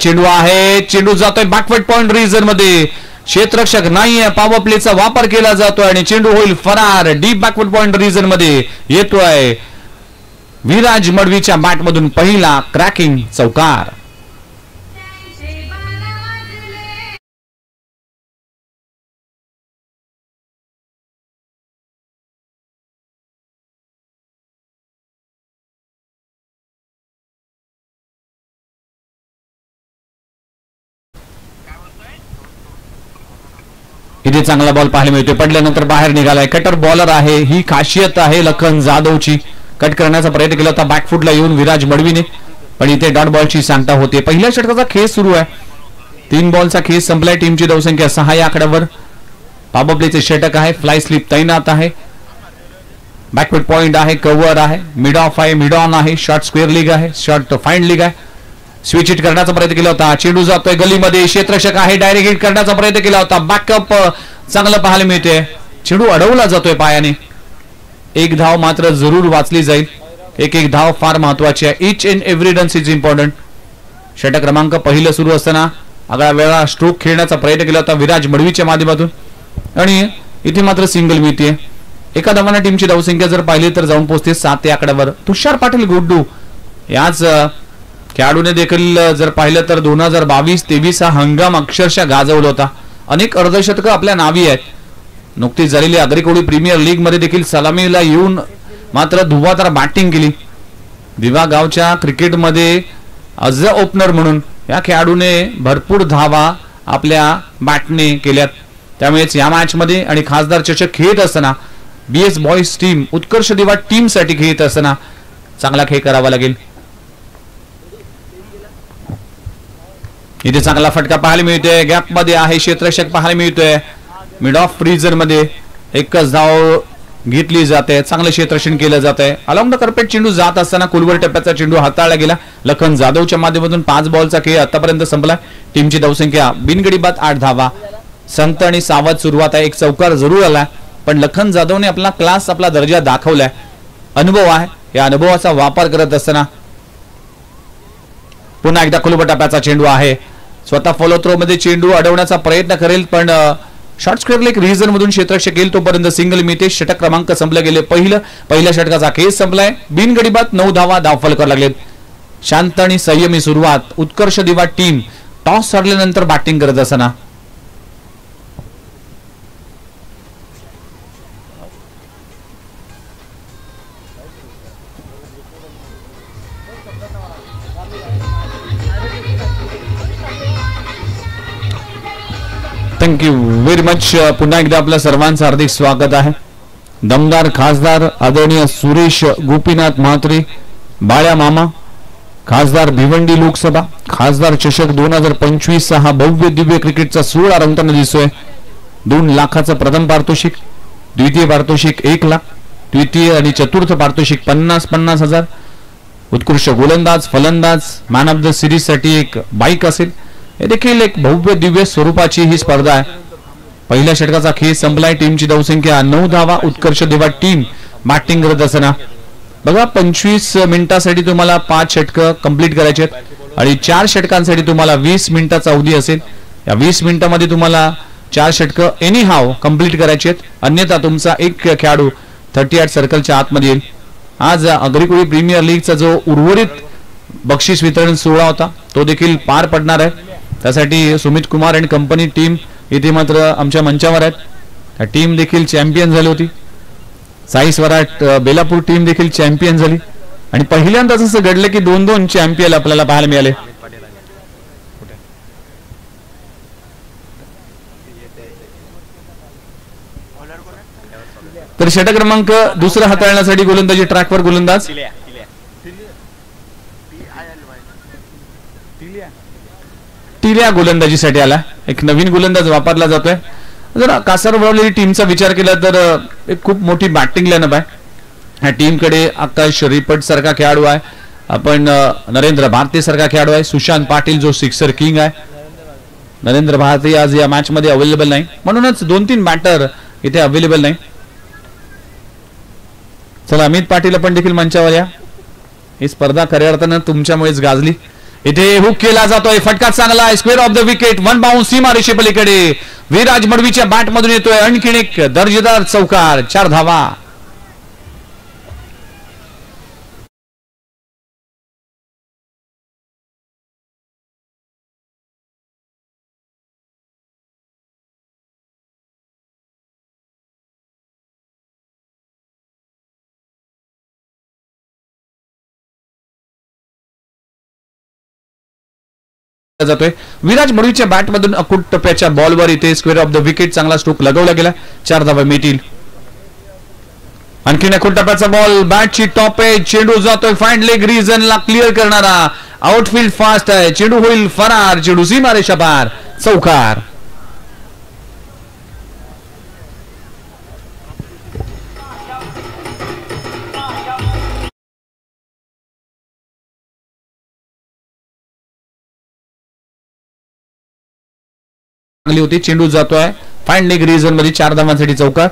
चेंडू आहे, चेंडू जातोय बॅकवर्ड पॉइंट रिजन मध्ये, क्षेत्ररक्षक नाहीये, पॉवर प्लेचा वापर केला जातोय आणि चेंडू होईल फरार. डीप बॅकवर्ड पॉइंट रिजन मध्ये येतोय विराज मडवीच्या बॅट मधून पहिला क्रॅकिंग चौकार. इथे चांगला बॉल पाहायला मिळतोय, पडल्यानंतर बाहेर निघालाय. कटर बॉलर आहे, ही खासियत आहे लखन जाधवची. कट करण्याचा प्रयत्न केला होता बॅकफुटला येऊन विराज मडवीने, पण इथे डॉट बॉलची सांगता होते. पहिल्या षटकाचा खेळ सुरू आहे, 3 बॉलचा खेळ संपलाय. टीमची धावसंख्या 6 या आकड्यावर. पॉवर प्लेचे षटक आहे, फ्लाय स्लिप तैनात आहे, बॅकवर्ड पॉइंट आहे, कव्हर आहे, मिड ऑफ आहे, मिड ऑन आहे, शॉर्ट स्क्वेअर लीग आहे, शॉर्ट फाइंड लीग आहे. स्विच हिट करण्याचा प्रयत्न केला होता, चेंडू जातोय गलीमध्ये, क्षेत्ररक्षक आहे, डायरेक्ट हिट करण्याचा प्रयत्न केला होता, बॅकअप चांगलं पाहायला मिळते. चेंडू अडवला जातोय पायाने. एक धाव मात्र जरूर वाचली जाईल. एक धाव फार महत्वाची आहे. Each and every runs is important. षटक क्रमांक पहिलं सुरू असताना आगळा वेळा स्ट्रोक खेळण्याचा प्रयत्न केला होता विराज मडवीच्या माध्यमातून आणि इथे मात्र सिंगल मिळते. एका धावाने टीमची धावसंख्या जर पाहिली तर जाऊन पोहोचते 7 या आकड्यावर. तुषार पाटील गुड्डू याच खेळाडूने देखील जर पाहिलं तर 2022-23 हा हंगाम अक्षरशः गाजवला होता. अनेक अर्धशतकं आपल्या नावी आहेत. नुकतीच झालेली अग्रिकोडी प्रीमियर लीग मध्ये देखील सलामीला येऊन मात्र धुवाधार बॅटिंग केली. दिवा गावच्या क्रिकेटमध्ये ॲज अ ओपनर म्हणून या खेळाडूने भरपूर धावा आपल्या बॅटने केल्यात. त्यामुळेच या मॅच मध्ये आणि खासदार चषक खेळत असताना बीएस बॉयज टीम उत्कर्ष दिवा टीम साठी खेळत असताना चांगला खेळ करावा लागेल. इथे चांगला फटका पाहायला मिळतोय, गॅप मध्ये आहे, क्षेत्ररक्षक पाहायला मिळतोय. मिड ऑफ फ्रीजर मध्ये एकच धाव घेतली जाते, चांगलं क्षेत्ररक्षण केलं जात आहे. अलॉंग द कार्पेट चेंडू जात असताना कुलवर टप्प्याचा चेंडू हाताळला गेला. लखन जाधवच्या माध्यमातून 5 बॉलचा खेळ आतापर्यंत संपला. टीमची धावसंख्या बिनगडी बाद 8 धावा. संत आणि सावध सुरुवात आहे, एक चौकार जरूर आला, पण लखन जाधवने आपला क्लास आपला दर्जा दाखवलाय. अनुभव आहे, या अनुभवाचा वापर करत असताना पुन्हा एकदा कुलवर टप्प्याचा चेंडू आहे. स्वतः फॉलो थ्रो मध्ये चेंडू अडवण्याचा प्रयत्न करेल, पण शॉर्ट स्क्वेअर लेग रिजन मधून क्षेत्ररक्षक येईल तोपर्यंत सिंगल मिळते. षटक क्रमांक संपले गेले. पहिल्या षटकाचा खेळ संपलाय. बिनगडी बाद 9 धावा धावफलक लागलेत. शांत आणि संयमी सुरुवात. उत्कर्ष दिवा टीम टॉस हरल्यानंतर बॅटिंग करत असताना थँक्यू व्हेरी मच. पुन्हा एकदा आपल्या सर्वांचं हार्दिक स्वागत आहे. दमदार खासदार आदरणीय सुरेश गोपीनाथ म्हात्रे, बाळ्या मामा, खासदार भिवंडी लोकसभा, खासदार चषक 2025 हा भव्य दिव्य क्रिकेटचा सोहळा रंगताना दिसतोय. 2 लाखाचं प्रथम पारितोषिक, द्वितीय पारितोषिक 1 लाख, तृतीय आणि चतुर्थ पारितोषिक 50,000 हजार. उत्कृष्ट गोलंदाज, फलंदाज, मॅन ऑफ द सिरीज साठी एक बाईक असेल. हे देखील एक भव्य दिव्य स्वरूपाची ही स्पर्धा आहे. पहिल्या षटकाचा खेळ संपलाय. टीमची धावसंख्या 9 धावा. उत्कर्ष दिवा टीम बॅटिंग करत असताना बघा 25 मिनिटांसाठी तुम्हाला 5 षटकं कंप्लीट करायचे आहेत आणि 4 षटकांसाठी तुम्हाला 20 मिनिटाचा अवधी असेल. या 20 मिनिटांमध्ये तुम्हाला 4 षटकं एनी हाव कंप्लीट करायचे आहेत, अन्यथा तुमचा एक खेळाडू 38 सर्कलच्या आतमध्ये येईल. आज अग्रिकोडी प्रीमियर लीगचा जो उर्वरित बक्षीस वितरण सोहळा होता तो देखील पार पडणार आहे. त्यासाठी सुमित कुमार आणि कंपनी टीम इथे मात्र आमच्या मंचावर आहेत. टीम देखील चॅम्पियन झाली होती. साई स्वराट बेलापूर टीम देखील चॅम्पियन झाली आणि पहिल्यांदाच असं घडलं की 2-2 चॅम्पियन आपल्याला पाहायला मिळाले. तर षटक क्रमांक दुसरा हाताळण्यासाठी गोलंदाजी ट्रॅकवर गोलंदाज टिल्या गोलंदाजीसाठी आला. एक नवीन गोलंदाज वापरला जातोय. जर कासारवळलेली टीमचा विचार केला तर एक खूप मोठी बॅटिंग लाईनअप आहे. ह्या टीमकडे आकाश रिपट सारखा खेळाडू आहे, आपण नरेंद्र भारती सारखा खेळाडू आहे, सुशांत पाटील जो सिक्सर किंग आहे. नरेंद्र भारती आज या मॅच मध्ये अवेलेबल नाही, म्हणूनच 2-3 बॅटर इथे अवेलेबल नाही. चला अमित पाटील आपण देखील मंचावर या. ही स्पर्धा खऱ्या अर्थानं तुमच्यामुळेच गाजली. इथे हुक केला जातोय, फटका चांगला आहे, square of the wicket, one bounce सीमारेषे पलीकडे विराज मडवीच्या बॅट मधून येतोय आणखीन एक दर्जेदार चौकार, 4 धावा. जातोय विराज मडवीच्या बॅट मधून अकुट टप्प्याच्या बॉलवर इथे स्क्वेअर ऑफ द विकेट, चांगला स्ट्रोक लगवला गेला, 4 धावा मिळतील. आणखीन अकुट टप्प्याचा बॉल, बॅटची टॉप आहे, चेंडू जातोय फाईन लेग रिजनला क्लिअर करणारा, आउटफील्ड फास्ट आहे, चेंडू होईल फरार, चेंडू सीमारेषा पार, चौकार. होती, चेंडू जातोय फाईन लेग रिजन मध्ये, 4 धावांसाठी चौकार.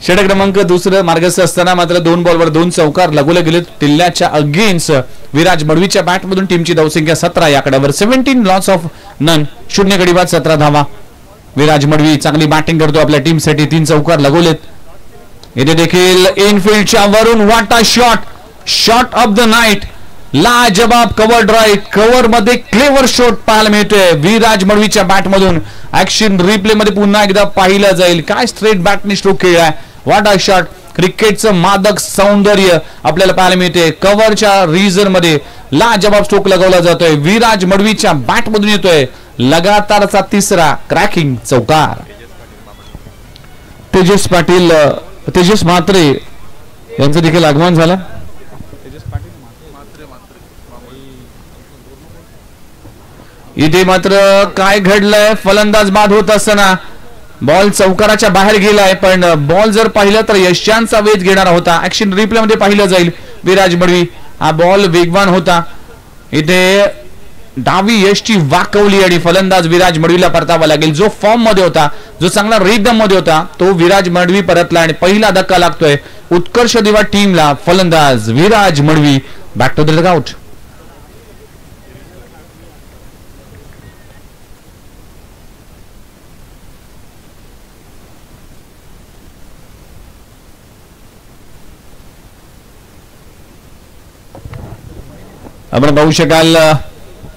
षटक क्रमांक दुसरं मार्गस्थ असताना मात्र 2 बॉलवर 2 चौकार लगवले गेले टिल्ल्याच्या अगेन्स्ट. विराज मडवीच्या बॅट मधून टीमची धावसंख्या 17 या आकड्यावर, 17 लॉस ऑफ नन, 0 गडी बाद, 17 धावा. विराज मडवी चांगली बॅटिंग करतो, आपल्या टीमसाठी 3 चौकार लगवलेत. इथे देखील इनफिल्डच्या वरून वाटा shot, shot of the night, लाजबाब कव्हर ड्राईव्ह, कव्हर मध्ये क्लेवर शॉट पाहायला मिळतोय विराज मडवीच्या बॅट मधून. ऍक्शन रिप्ले मध्ये पुन्हा एकदा पाहिलं जाईल, काय स्ट्रेट बॅटने स्ट्रोक खेळलाय, वाटा शॉट, क्रिकेटचं मादक सौंदर्य आपल्याला पाहायला मिळते. कव्हरच्या रिजन मध्ये लाजबाब स्ट्रोक लगवला जातोय, विराज मडवीच्या बॅट मधून येतोय लगातारचा 3रा क्रॅकिंग चौकार. तेजस म्हात्रे यांचं देखील आगमन झालं. इथे मात्र काय घडलंय, फलंदाज बाद होत असताना बॉल चौकाराच्या बाहेर गेलाय, पण बॉल जर पाहिलं तर यशांचा वेध घेणारा होता. ऍक्शन रिप्ले मध्ये पाहिलं जाईल, विराज मडवी हा बॉल वेगवान होता, इथे डावी यष्टी वाकवली आणि फलंदाज विराज मडवीला परतावा लागेल. जो फॉर्म मध्ये होता, जो चांगला रिदम मध्ये होता, तो विराज मडवी परतला आणि पहिला धक्का लागतोय उत्कर्ष दिवा टीमला. फलंदाज Viraj Madvi back to the dugout. आपण पाहू शकाल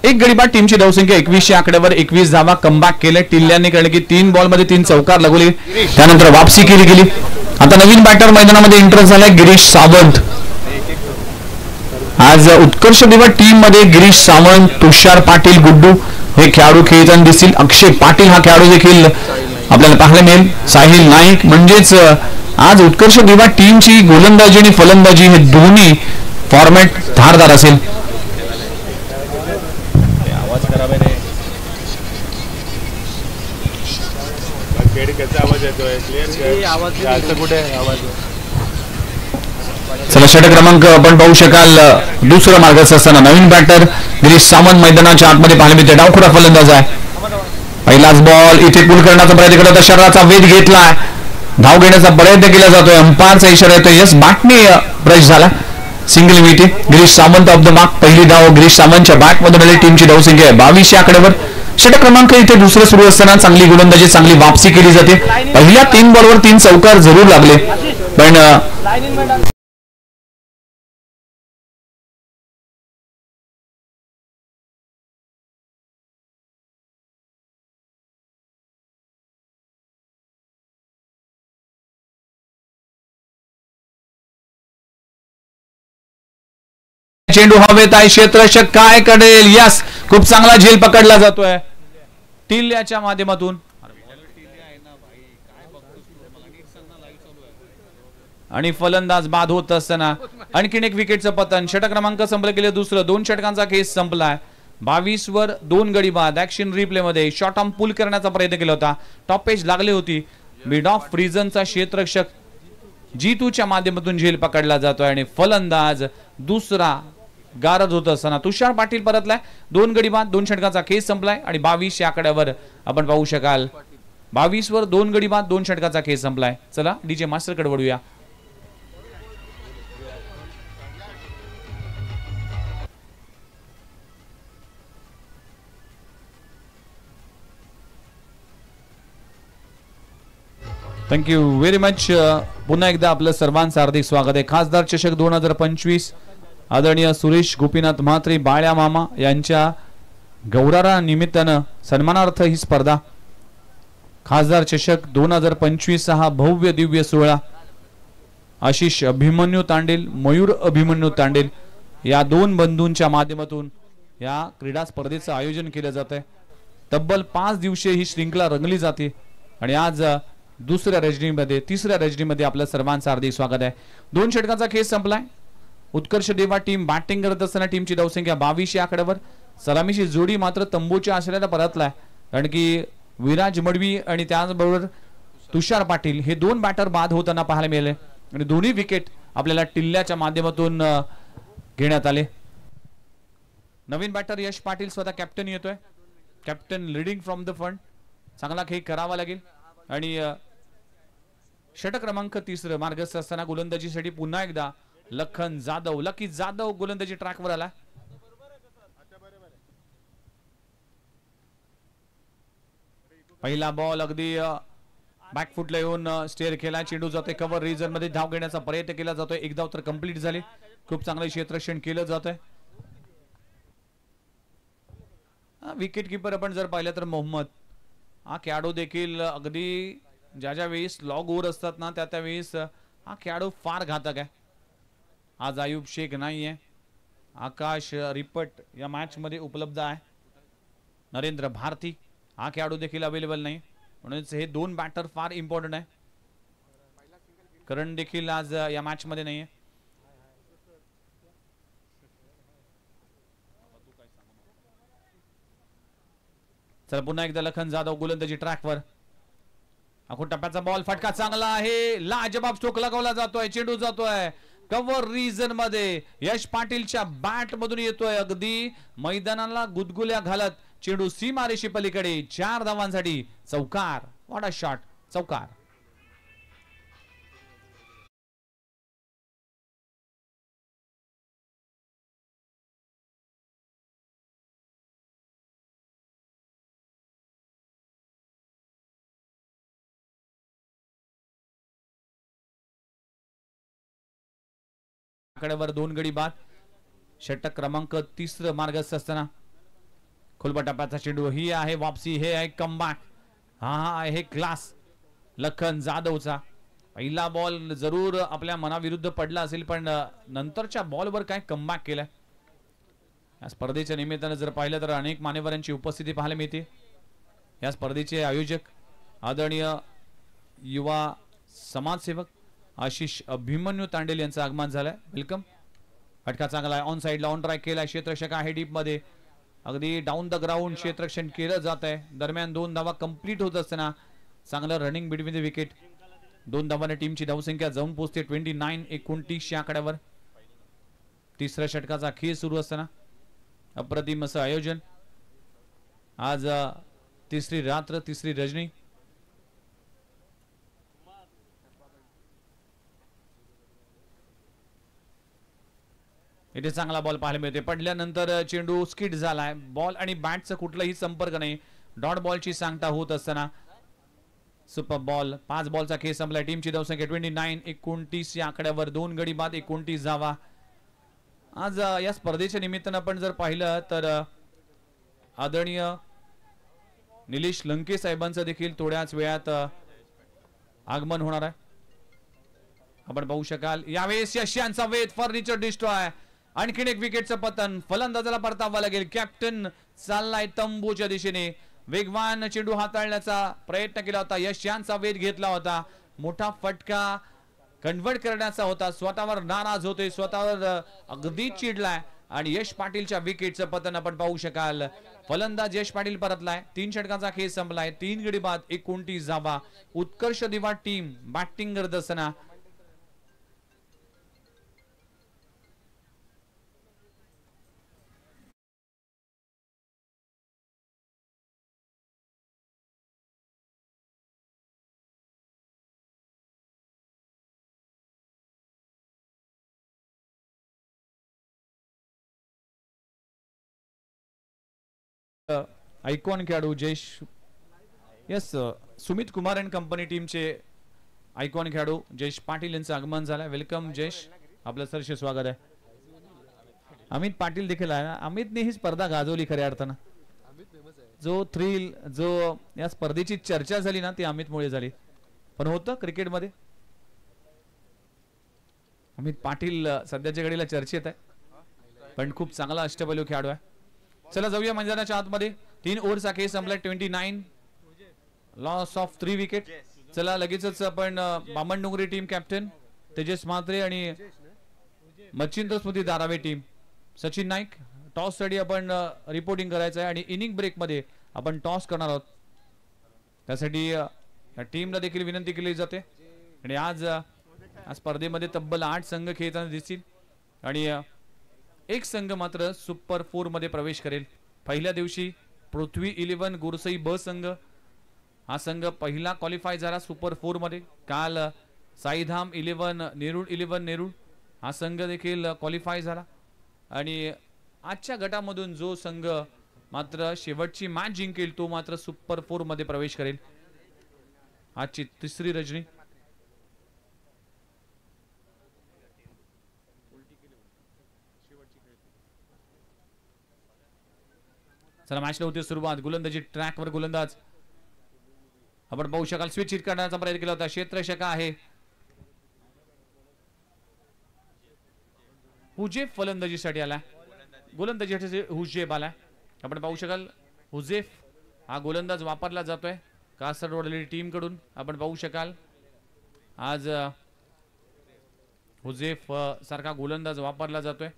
एक गडी बाद, टीमची धावसंख्या 21 आकड्यावर, 21 धावा कमबॅक केले टिल्ल्याने, कारण की 3 बॉल मध्ये 3 चौकार लगवले, त्यानंतर वापसी केली गेली. आता नवीन बॅटर मैदानामध्ये एंटर झालाय गिरीश सावंत. आज उत्कर्ष दिवा टीम मध्ये गिरीश सावंत, तुषार पाटील, गुड्डू हे खेळाडू खेळताना दिसतील. अक्षय पाटील हा खेळाडू देखील आपल्याला पाहायला मिळेल. साहिल नाईक, म्हणजेच आज उत्कर्ष दिवा टीमची गोलंदाजी आणि फलंदाजी हे दोन्ही फॉर्मॅट धारदार असेल. चला षटक क्रमांक आपण पाहू शकाल दुसरा मार्गस्थ असताना नवीन बॅटर गिरीश सावंत मैदानाच्या आतमध्ये पाहायला मिळते. डावखुरा फलंदाज आहे. पहिलाच बॉल इथे पुल करण्याचा प्रयत्न करत, शरीराचा वेध घेतलाय, धाव घेण्याचा प्रयत्न केला जातोय, अंपायरचा इशारा येतोय, यस बॅटने ब्रश झाला, single wicket. Girish Sawant of the mark, पहिली धाव गिरीश सावंतच्या बॅट मधून आली. टीमची धावसंख्या आहे 22 आकड्यावर. षटक क्रमांक इथे दुसरं सुरू असताना चांगली गोलंदाजी, चांगली वापसी केली जाते. पहिल्या 3 बॉलवर 3 चौकार जरूर लागले, पण चेंडू हवेत आहे, क्षेत्ररक्षक काय करेल, यस खूप चांगला झेल पकडला जातोय टिल्ल्याच्या माध्यमातून. आणि फलंदाज बाद होत असताना आणखीन एक विकेटचं पतन. षटक क्रमांक संपलं गेले दुसरं, 2 षटकांचा केस संपलाय. 22 वर 2 गडी बाद. ऍक्शन रिप्ले मध्ये शॉर्ट आर्म पुल करण्याचा प्रयत्न केला होता, टॉप पेज लागली होती. मिड ऑफ रिजनचा क्षेत्ररक्षक जीतूच्या माध्यमातून झेल पकडला जातोय आणि फलंदाज दुसरा गारद होत असताना तुषार पाटील परतलाय. 2 गडी बाद 2 षटकाचा खेळ संपलाय आणि 22 या आकड्यावर आपण पाहू शकाल 22 वर 2 गडी बाद 2 षटकाचा खेळ संपलाय. चला डीजे मास्टर कडे वळूया. Thank you very much. पुन्हा एकदा आपलं सर्वांचं हार्दिक स्वागत आहे. खासदार चषक 2025 आदरणीय सुरेश गोपीनाथ म्हात्रे बाळ्या मामा यांच्या गौरवा निमित्तानं सन्मानार्थ ही स्पर्धा खासदार चषक 2025 हा भव्य दिव्य सोहळा आशिष अभिमन्यू तांडेल मयूर अभिमन्यू तांडेल या 2 बंधूंच्या माध्यमातून या क्रीडा स्पर्धेचं आयोजन केलं जात आहे. तब्बल 5 दिवसीय ही श्रृंखला रंगली जाते आणि आज तिसऱ्या रजनीमध्ये आपलं सर्वांचं हार्दिक स्वागत आहे. 2 षटकाचा खेळ संपलाय. उत्कर्ष देवा टीम बॅटिंग करत असताना टीमची धावसंख्या 22 या आकड्यावर. सलामीची जोडी मात्र तंबूच्या आश्रयाला परतलाय कारण की विराज मडवी आणि त्याचबरोबर तुषार पाटील हे 2 बॅटर बाद होताना पाहायला मिळाले आणि दोन्ही विकेट आपल्याला टिल्ल्याच्या माध्यमातून घेण्यात आले. नवीन बॅटर यश पाटील स्वतः कॅप्टन येतोय. Captain leading from the front. चांगला खेळ करावा लागेल आणि षटक क्रमांक 3 मार्गस्थ असताना गोलंदाजीसाठी पुन्हा एकदा लकी जाधव गोलंदाजी ट्रॅकवर आला. पहिला बॉल अगदी बॅकफुटला येऊन स्टेअर केला. चेंडू जातोय कव्हर रिजन मध्ये. धाव घेण्याचा प्रयत्न केला जातोय. एक धाव तर कंप्लीट झाली. खूप चांगलं क्षेत्ररक्षण केलं जातंय. विकेट किपर आपण जर पाहिलं तर मोहम्मद हा खेळाडू देखील अगदी ज्या वेळेस लॉग ओव्हर असतात ना त्या वेळेस हा खेळाडू फार घातक आहे. आज आयुब शेख नाहीये. आकाश रिपट या मॅच मध्ये उपलब्ध आहे. नरेंद्र भारती हा खेळाडू देखील अवेलेबल नाही. म्हणून हे 2 बॅटर फार इम्पॉर्टंट आहे. करण देखील आज या मॅच मध्ये नाहीये. चला पुन्हा एकदा लखन जाधव गोलंदाजी ट्रॅकवर. आखो टप्प्याचा बॉल फटका चांगला आहे. लाजबाब स्ट्रोक लगावला जातोय. चेंडू जातोय कव्हर रिजन मध्ये. यश पाटीलच्या बॅट मधून येतोय. अगदी मैदानाला गुदगुल्या घालत चेंडू सीमारेषे पलीकडे. 4 धावांसाठी चौकार. What a shot. चौकार. आकड्यावर 2 गडी बाद. षटक क्रमांक 3 मार्गस्थ असताना खोलबा टप्प्याचा चेंडू. ही आहे वापसी. हे आहे कमबॅक. हा आहे क्लास लखन जाधवचा. पहिला बॉल जरूर आपल्या मनाविरुद्ध पडला असेल पण नंतरच्या बॉलवर काय कमबॅक केलाय. या स्पर्धेच्या निमित्तानं जर पाहिलं तर अनेक मान्यवरांची उपस्थिती पाहायला मिळते. या स्पर्धेचे आयोजक आदरणीय युवा समाजसेवक आशिष अभिमन्यू तांडेल यांचं आगमन झालंय. वेलकम. फटका चांगला आहे. ऑन साइडला ऑन ट्राय केला. क्षेत्ररक्षक आहे डीप मध्ये. अगदी डाऊन द ग्राउंड क्षेत्ररक्षण केलं जात आहे. दरम्यान 2 धावा कंप्लीट होत असताना चांगलं रनिंग बिटवीन द विकेट. 2 धावांनी टीमची धावसंख्या जाऊन पोहोचते 29-29 या आकड्यावर. तिसऱ्या षटकाचा खेळ सुरू असताना अप्रतिम असं आयोजन. आज तिसरी रात्र तिसरी रजनी. इथे चांगला बॉल पाहायला मिळते. पडल्यानंतर चेंडू स्किड झालाय. बॉल आणि बॅटचा कुठलाही संपर्क नाही. डॉट बॉलची सांगता होत असताना सुपर बॉल. 5 बॉलचा खेळ संपला. टीमची धावसंख्या 29-29 या आकड्यावर. 2 गडी बाद 29 धावा. आज या स्पर्धेच्या निमित्तानं आपण जर पाहिलं तर आदरणीय निलेश लंके साहेबांचं देखील थोड्याच वेळात आगमन होणार आहे. आपण पाहू शकाल यावेळेस यशांचा वेध फर्निचर डिस्ट्रॉय. आणखीन एक विकेटचं पतन. फलंदाजाला परतावा लागेल. कॅप्टन चाललाय तंबूच्या दिशेने. वेगवान चेंडू हाताळण्याचा प्रयत्न केला होता. यशांचा वेध घेतला होता. मोठा फटका कन्वर्ट करण्याचा होता. स्वतःवर नाराज होते. स्वतःवर अगदी चिडलाय आणि यश पाटीलच्या विकेटचं पतन आपण पाहू शकाल. फलंदाज यश पाटील परतलाय. 3 षटकाचा खेळ संपलाय. 3 गडी बाद 29 धावा. उत्कर्ष दिवा टीम बॅटिंग करत असताना आयकॉन खेळाडू Jayesh yes Sumit Kumar and company टीमचे आयकॉन खेळाडू जयेश पाटील यांचं आगमन झालं. वेलकम जयेश, आपलं सरसे स्वागत आहे. अमित पाटील देखील आहे. अमितने ही स्पर्धा गाजवली खऱ्या अर्थानं. जो थ्रिल जो या स्पर्धेची चर्चा झाली ना ती अमितमुळे झाली. पण होतं क्रिकेटमध्ये अमित पाटील सध्याच्या घडीला चर्चेत आहे, पण खूप चांगला अष्टपैलू खेळाडू आहे. चला जाऊया मैदानाच्या आतमध्ये. 3 ओव्हरचा खेळ संपला. 29 लॉस ऑफ 3 विकेट. चला लगेचच आपण बामणडोंगरी टीम कॅप्टन तेजस म्हात्रे आणि मच्छिंद्र स्मृती धारावे टीम सचिन नाईक टॉस साठी आपण रिपोर्टिंग करायचं आहे आणि इनिंग ब्रेक मध्ये आपण टॉस करणार आहोत. त्यासाठी या टीमला देखील विनंती केली जाते. आणि आज स्पर्धेमध्ये तब्बल 8 संघ खेळताना दिसतील आणि एक संघ मात्र सुपर 4 मध्ये प्रवेश करेल. पहिल्या दिवशी पृथ्वी 11 गुरसई ब संघ हा संघ पहिला क्वालिफाय झाला सुपर 4 मध्ये. काल साईधाम 11 नेरूळ 11 नेरूळ हा संघ देखील क्वालिफाय झाला. आणि आजच्या गटामधून जो संघ मात्र शेवटची मॅच जिंकेल तो मात्र सुपर 4 मध्ये प्रवेश करेल. आजची तिसरी रजनी. चला मॅचला होती सुरुवात. गोलंदाजी ट्रॅकवर गोलंदाज आपण पाहू शकाल स्विच हिट करण्याचा प्रयत्न केला होता. क्षेत्ररक्षक आहे हुजेफ फलंदाजीसाठी आला. गोलंदाजीसाठी हुजेफ आला. आपण पाहू शकाल हुजेफ हा गोलंदाज वापरला जातोय कासरवाडी टीम कडून. आपण पाहू शकाल आज हुजेफ सारखा गोलंदाज वापरला जातोय.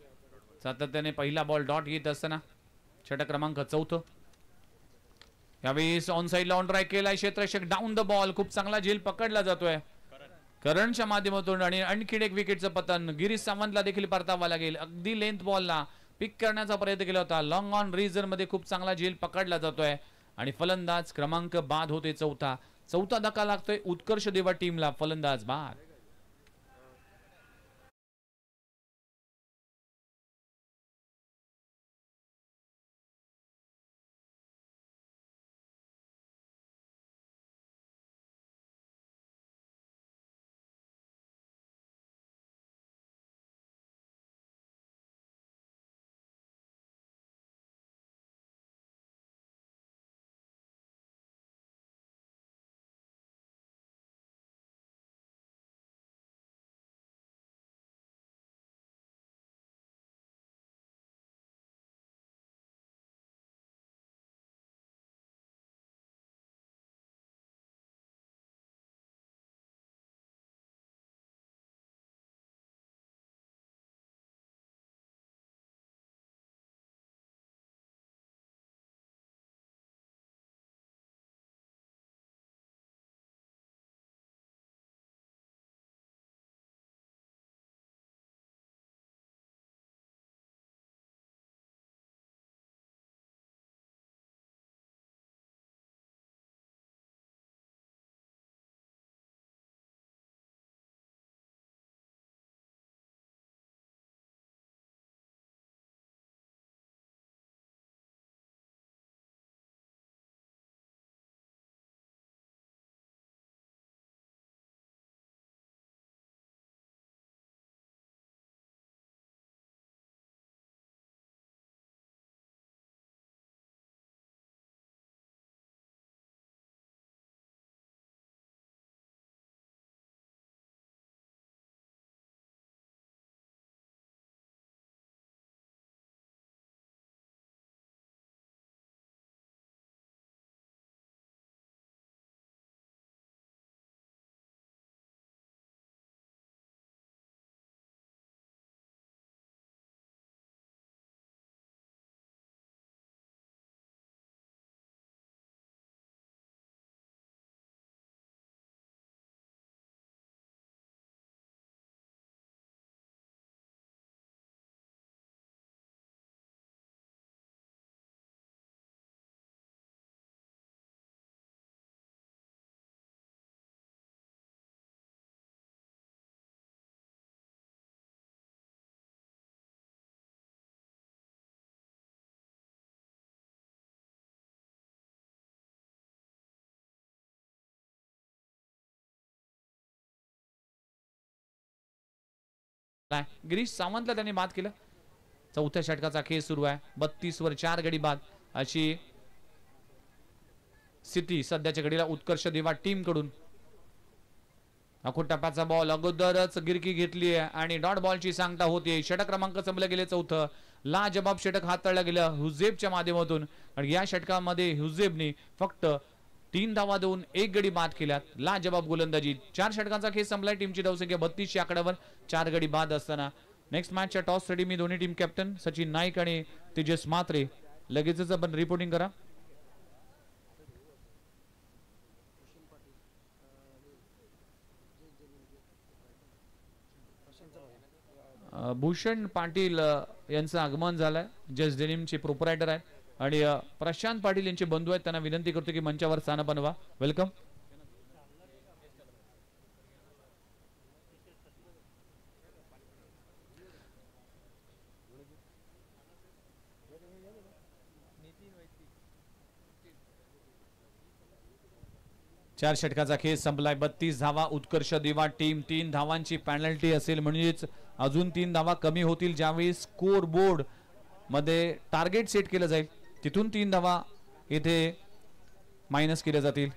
सातत्याने पहिला बॉल डॉट घेत असताना षटक क्रमांक 4. यावेळी ऑन साइडला ऑन ट्राय केलाय क्षेत्ररक्षक डाऊन द बॉल. खूप चांगला झेल पकडला जातोय करणच्या माध्यमातून आणि आणखी एक विकेटचं पतन गिरीश सावंतला देखील परतावा लागेल. अगदी लेंथ बॉलला पिक करण्याचा प्रयत्न केला होता. लॉंग ऑन रीजन मध्ये खूप चांगला झेल पकडला जातोय आणि फलंदाज क्रमांक बाद होते. चौथा धक्का लागतोय उत्कर्ष देवा टीमला. फलंदाज बाद. गिरीश सावंतला त्यांनी बाद केलं. चौथ्या षटकाचा खेळ सुरू आहे. 32 वर 4 गडी बाद अशी स्थिती सध्याच्या घडीला उत्कर्ष दिवा टीम कडून. अखोट टप्प्याचा बॉल अगोदरच गिरकी घेतली आहे आणि डॉट बॉलची सांगता होते. षटक क्रमांक संपलं गेले चौथं. लाजबाब षटक हाताळलं गेलं हुजेबच्या माध्यमातून आणि या षटकामध्ये हुजेबने फक्त 3 धावा देऊन 1 गडी बाद केल्यात. लाजबाब गोलंदाजी. 4 षटकांचा खेळ संपलाय. टीमची धावसंख्या 32 आकड्यावर 4 गडी बाद असताना नेक्स्ट मॅचच्या टॉस साठी मी दोन्ही टीम कॅप्टन सचिन नाईक आणि तेजस म्हात्रे लगेचच आपण रिपोर्टिंग करा. भूषण पाटील यांचं आगमन झालंय. जस्ट डेनिमचे प्रोपरायटर आहेत आणि प्रशांत पाटील यांचे बंधू आहेत. त्यांना विनंती करतो की मंचावर स्थान बनवा. वेलकम. चार षटकाचा खेळ संपलाय. 32 धावा उत्कर्ष दिवा टीम. 3 धावांची पेनल्टी असेल म्हणजेच अजून 3 धावा कमी होतील. ज्यावेळी स्कोर बोर्ड मध्ये टार्गेट सेट केलं जाईल तिथून 3 धावा इथे मायनस केल्या जातील.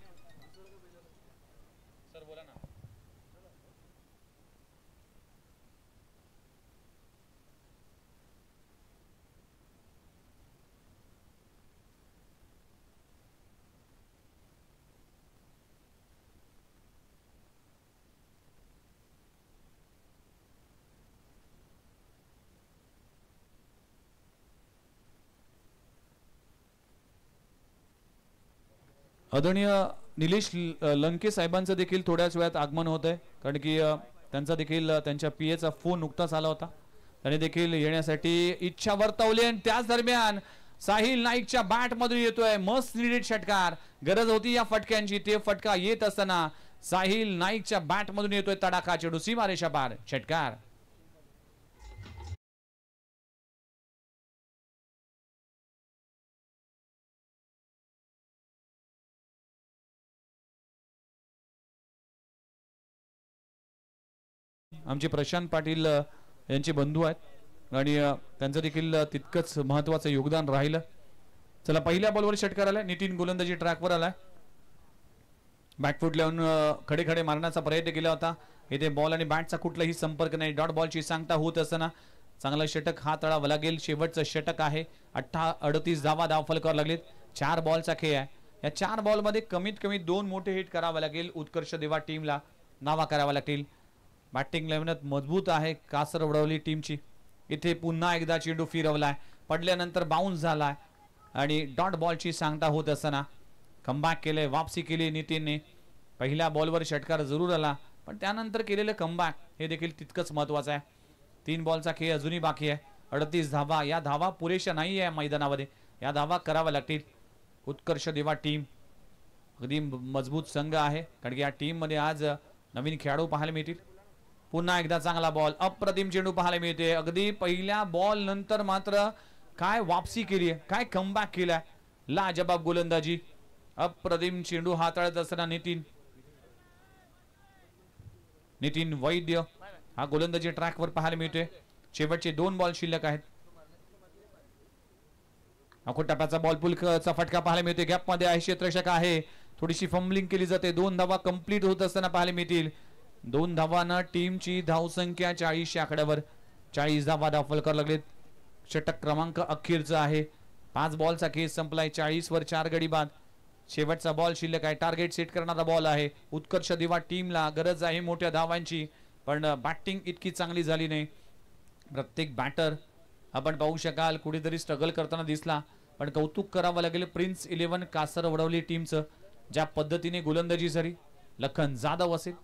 आदरणीय निलेश लंके साहेबांचं देखील थोड्याच वेळात आगमन होत आहे. कारण की त्यांचा देखील त्यांच्या पीएचा फोन नुकताच आला होता. त्याने देखील येण्यासाठी इच्छा वर्तवली आणि त्याच दरम्यान साहिल नाईकच्या बॅट मधून येतोय मस्ट नीडेड षटकार. गरज होती या फटक्यांची. ते फटका येत असताना साहिल नाईकच्या बॅट मधून येतोय तडाखा चेंडू सीमारेषा पार षटकार. आमचे प्रशांत पाटील यांचे बंधू आहेत आणि त्यांचं देखील तितकंच महत्त्वाचं योगदान राहिलं. चला पहिल्या बॉलवर षटकार आलाय. नितीन गोलंदाजी ट्रॅकवर आलाय. बॅकफूट लावून खडे खडे मारण्याचा प्रयत्न केला होता. इथे बॉल आणि बॅटचा कुठलाही संपर्क नाही. डॉट बॉलची सांगता होत असताना चांगला षटक हाताळावं लागेल. शेवटचं षटक आहे. 38 धावा धावफलकावर लागलेत. 4 बॉलचा खेळ आहे. या 4 बॉलमध्ये कमीत कमी 2 मोठे हिट करावे लागेल. उत्कर्ष देवा टीमला नावा करावा लागतील. बॅटिंग लेव्हनात मजबूत आहे कासरवडवली टीमची. इथे पुन्हा एकदा चेंडू फिरवलाय. पडल्यानंतर बाउन्स झालाय आणि डॉट बॉलची सांगता होत असताना कमबॅक केले. वापसी केली नितीनने. पहिल्या बॉलवर षटकार जरूर आला पण त्यानंतर केलेलं कमबॅक हे देखील तितकंच महत्त्वाचं आहे. 3 बॉलचा खेळ अजूनही बाकी आहे. 38 धावा. या धावा पुरेशा नाही आहे मैदानामध्ये. या धावा कराव्या लागतील. उत्कर्ष देवा टीम अगदी मजबूत संघ आहे कारण की या टीम मध्ये आज नवीन खेळाडू पाहायला मिळतील. पुन्हा एकदा चांगला बॉल. अप्रतिम चेंडू पाहायला मिळते. अगदी पहिल्या बॉल नंतर मात्र काय वापसी केली आहे. काय कमबॅक केलाय. लाजबाब गोलंदाजी. अप्रतिम चेंडू हाताळत असताना नितीन वैद्य हा गोलंदाजी ट्रॅकवर पाहायला मिळतोय. शेवटचे 2 बॉल शिल्लक आहेत. अखोट टप्प्याचा बॉल पुलचा फटका पाहायला मिळतोय. गॅप मध्ये आहे. क्षेत्ररक्षक आहे. थोडीशी फंबलिंग केली जाते. 2 धावा कंप्लीट होत असताना पाहायला मिळतील. 2 धावांना टीमची धावसंख्या 40 आकड्यावर. 40 धावा धावफलकावर लागलेत. षटक क्रमांक अखेरचा आहे. 5 बॉलचा खेळ संपलाय. 40 वर 4 गडी बाद. शेवटचा बॉल शिल्लक आहे. टार्गेट सेट करणारा बॉल आहे. उत्कर्ष दिवा टीमला गरज आहे मोठ्या धावांची पण बॅटिंग इतकी चांगली झाली नाही. प्रत्येक बॅटर आपण पाहू शकाल कुठेतरी स्ट्रगल करताना दिसला पण कौतुक करावं लागेल प्रिन्स 11 कासरवडवली टीमचं. ज्या पद्धतीने गोलंदाजी झाली. लखन जाधव असेल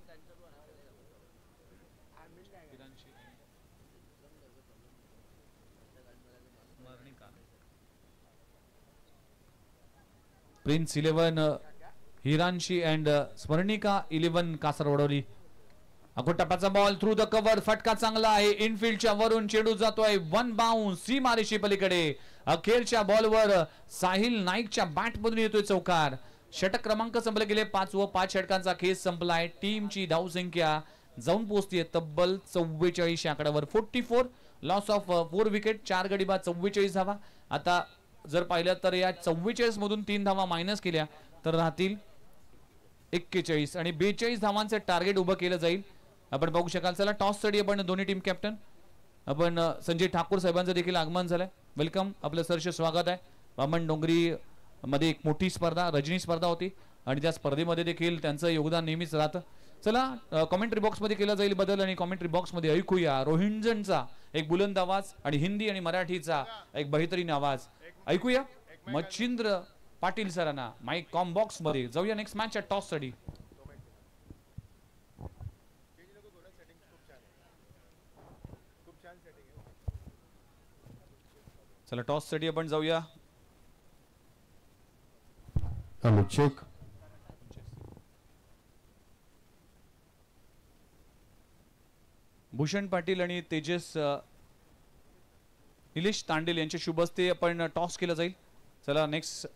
प्रिन्स 11 हिरांशी अँड स्वर्णिका 11 कासरवडवली. अखोट टप्प्याचा बॉल थ्रू द कव्हर. फटका चांगला आहे. इनफिल्डच्या वरून चेंडू जातोय 1 बाउन्स सीमारेषे पलीकडे. अखेरच्या बॉलवर साहिल नाईकच्या बॅट मधून येतोय चौकार. षटक क्रमांक संपले गेले. 5 व 5 षटकांचा खेळ संपलाय. टीमची धावसंख्या जाऊन पोहोचते तब्बल 44 आकड्यावर. 44 लॉस ऑफ 4 विकेट, 4 गडी बाद 44 धावा. आता जर पाहिलं तर या 44 मधून 3 धावा मायनस केल्या तर राहतील 41 आणि 42 धावांचे टार्गेट उभं केलं जाईल. आपण बघू शकाल. चला टॉस साठी आपण दोन्ही टीम कॅप्टन आपण संजय ठाकूर साहेबांचं देखील आगमन झालंय. वेलकम, आपलं सहर्ष स्वागत आहे. बामण डोंगरी मध्ये एक मोठी स्पर्धा, रजनी स्पर्धा होती आणि त्या स्पर्धेमध्ये देखील त्यांचं योगदान नेहमीच राहतं. चला कॉमेंट्री बॉक्समध्ये केला जाईल बदल आणि कॉमेंट्री बॉक्समध्ये ऐकूया रोहिंजनचा एक बुलंद आवाज आणि हिंदी आणि मराठीचा एक बेहतरीन आवाज ऐकूया मच्छिंद्र पाटील सरांना माईक कॉम बॉक्स मध्ये. जाऊया नेक्स्ट मॅचच्या टॉस साठी. चला टॉस साठी आपण जाऊया. चेक भूषण पाटील आणि तेजस निलेश तांडेल यांच्या शुभ हस्ते आपण टॉस केला जाईल. चला नेक्स्ट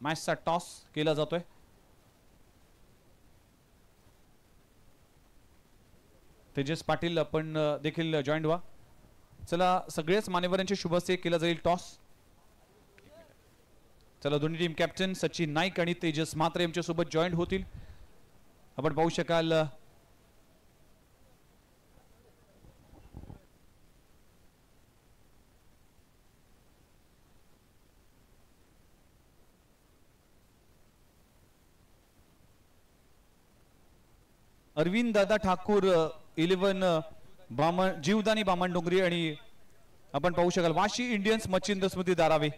मॅचचा टॉस केला जातोय. तेजस पाटील आपण देखील जॉईंट व्हा. चला सगळ्याच मान्यवरांच्या शुभ हस्ते केला जाईल टॉस. चला दोन्ही टीम कॅप्टन सचिन नाईक आणि तेजस म्हात्रे यांच्या सोबत जॉईंट होतील. आपण पाहू शकाल अरविंद दादा ठाकूर 11 बामण जीवदानी बामण डोंगरी आणि आपण पाहू शकाल वाशी इंडियन्स मच्छिंद्र स्मृती दारावे.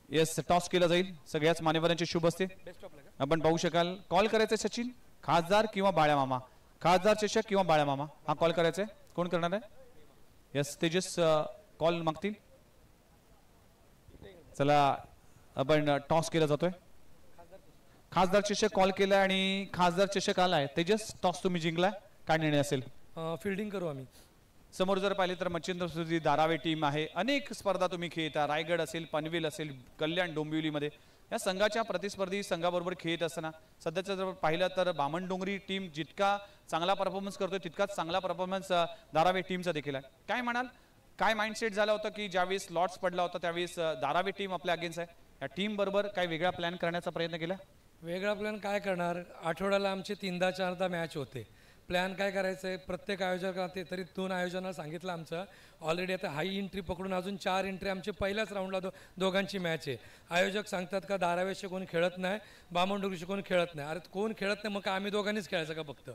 येस टॉस केला जाईल सगळ्याच मान्यवरांचे शुभ असते. आपण पाहू शकाल कॉल करायचंय सचिन खासदार किंवा बाळ्या मामा, खासदार चषक किंवा बाळ्या मामा हा कॉल करायचा आहे. कोण करणार आहे? येस तेजस कॉल मागतील. चला आपण टॉस केला जातोय. खासदार चषक कॉल केलाय आणि खासदार चषक आलाय. तेजस टॉस तुम्ही जिंकलाय, काय निर्णय असेल? फिल्डिंग करू आम्ही. समोर जर पाहिले तर मच्छिंद्र स्मृती दारावे टीम आहे. अनेक स्पर्धा तुम्ही खेळता, रायगड असेल, पनवेल असेल, कल्याण डोंबिवलीमध्ये या संघाच्या प्रतिस्पर्धी संघाबरोबर खेळत असताना सध्याचं जर पाहिलं तर बामण डोंगरी टीम जितका चांगला परफॉर्मन्स करतोय तितकाच चांगला परफॉर्मन्स दारावे टीमचा देखील आहे. काय म्हणाल, काय माइंडसेट झाला होता की ज्यावेळेस लॉट्स पडला होता त्यावेळेस दारावे टीम आपल्या अगेन्स्ट आहे, या टीम बरोबर काय वेगळा प्लॅन करण्याचा प्रयत्न केला? वेगळा प्लॅन काय करणार, आठवड्याला आमचे 3दा 4दा मॅच होते. प्लॅन काय करायचं आहे, प्रत्येक आयोजकाला ते तरी 2 आयोजनाला सांगितलं आमचं ऑलरेडी. आता हाई एंट्री पकडून अजून 4 एंट्री आमचे पहिल्याच राऊंडला दोघांची मॅच आहे. आयोजक सांगतात का धारावेशी कोणी खेळत नाही, बामणडोंगरीशी कोणी खेळत नाही. अरे कोण खेळत नाही मग का आम्ही दोघांनीच खेळायचं का? फक्त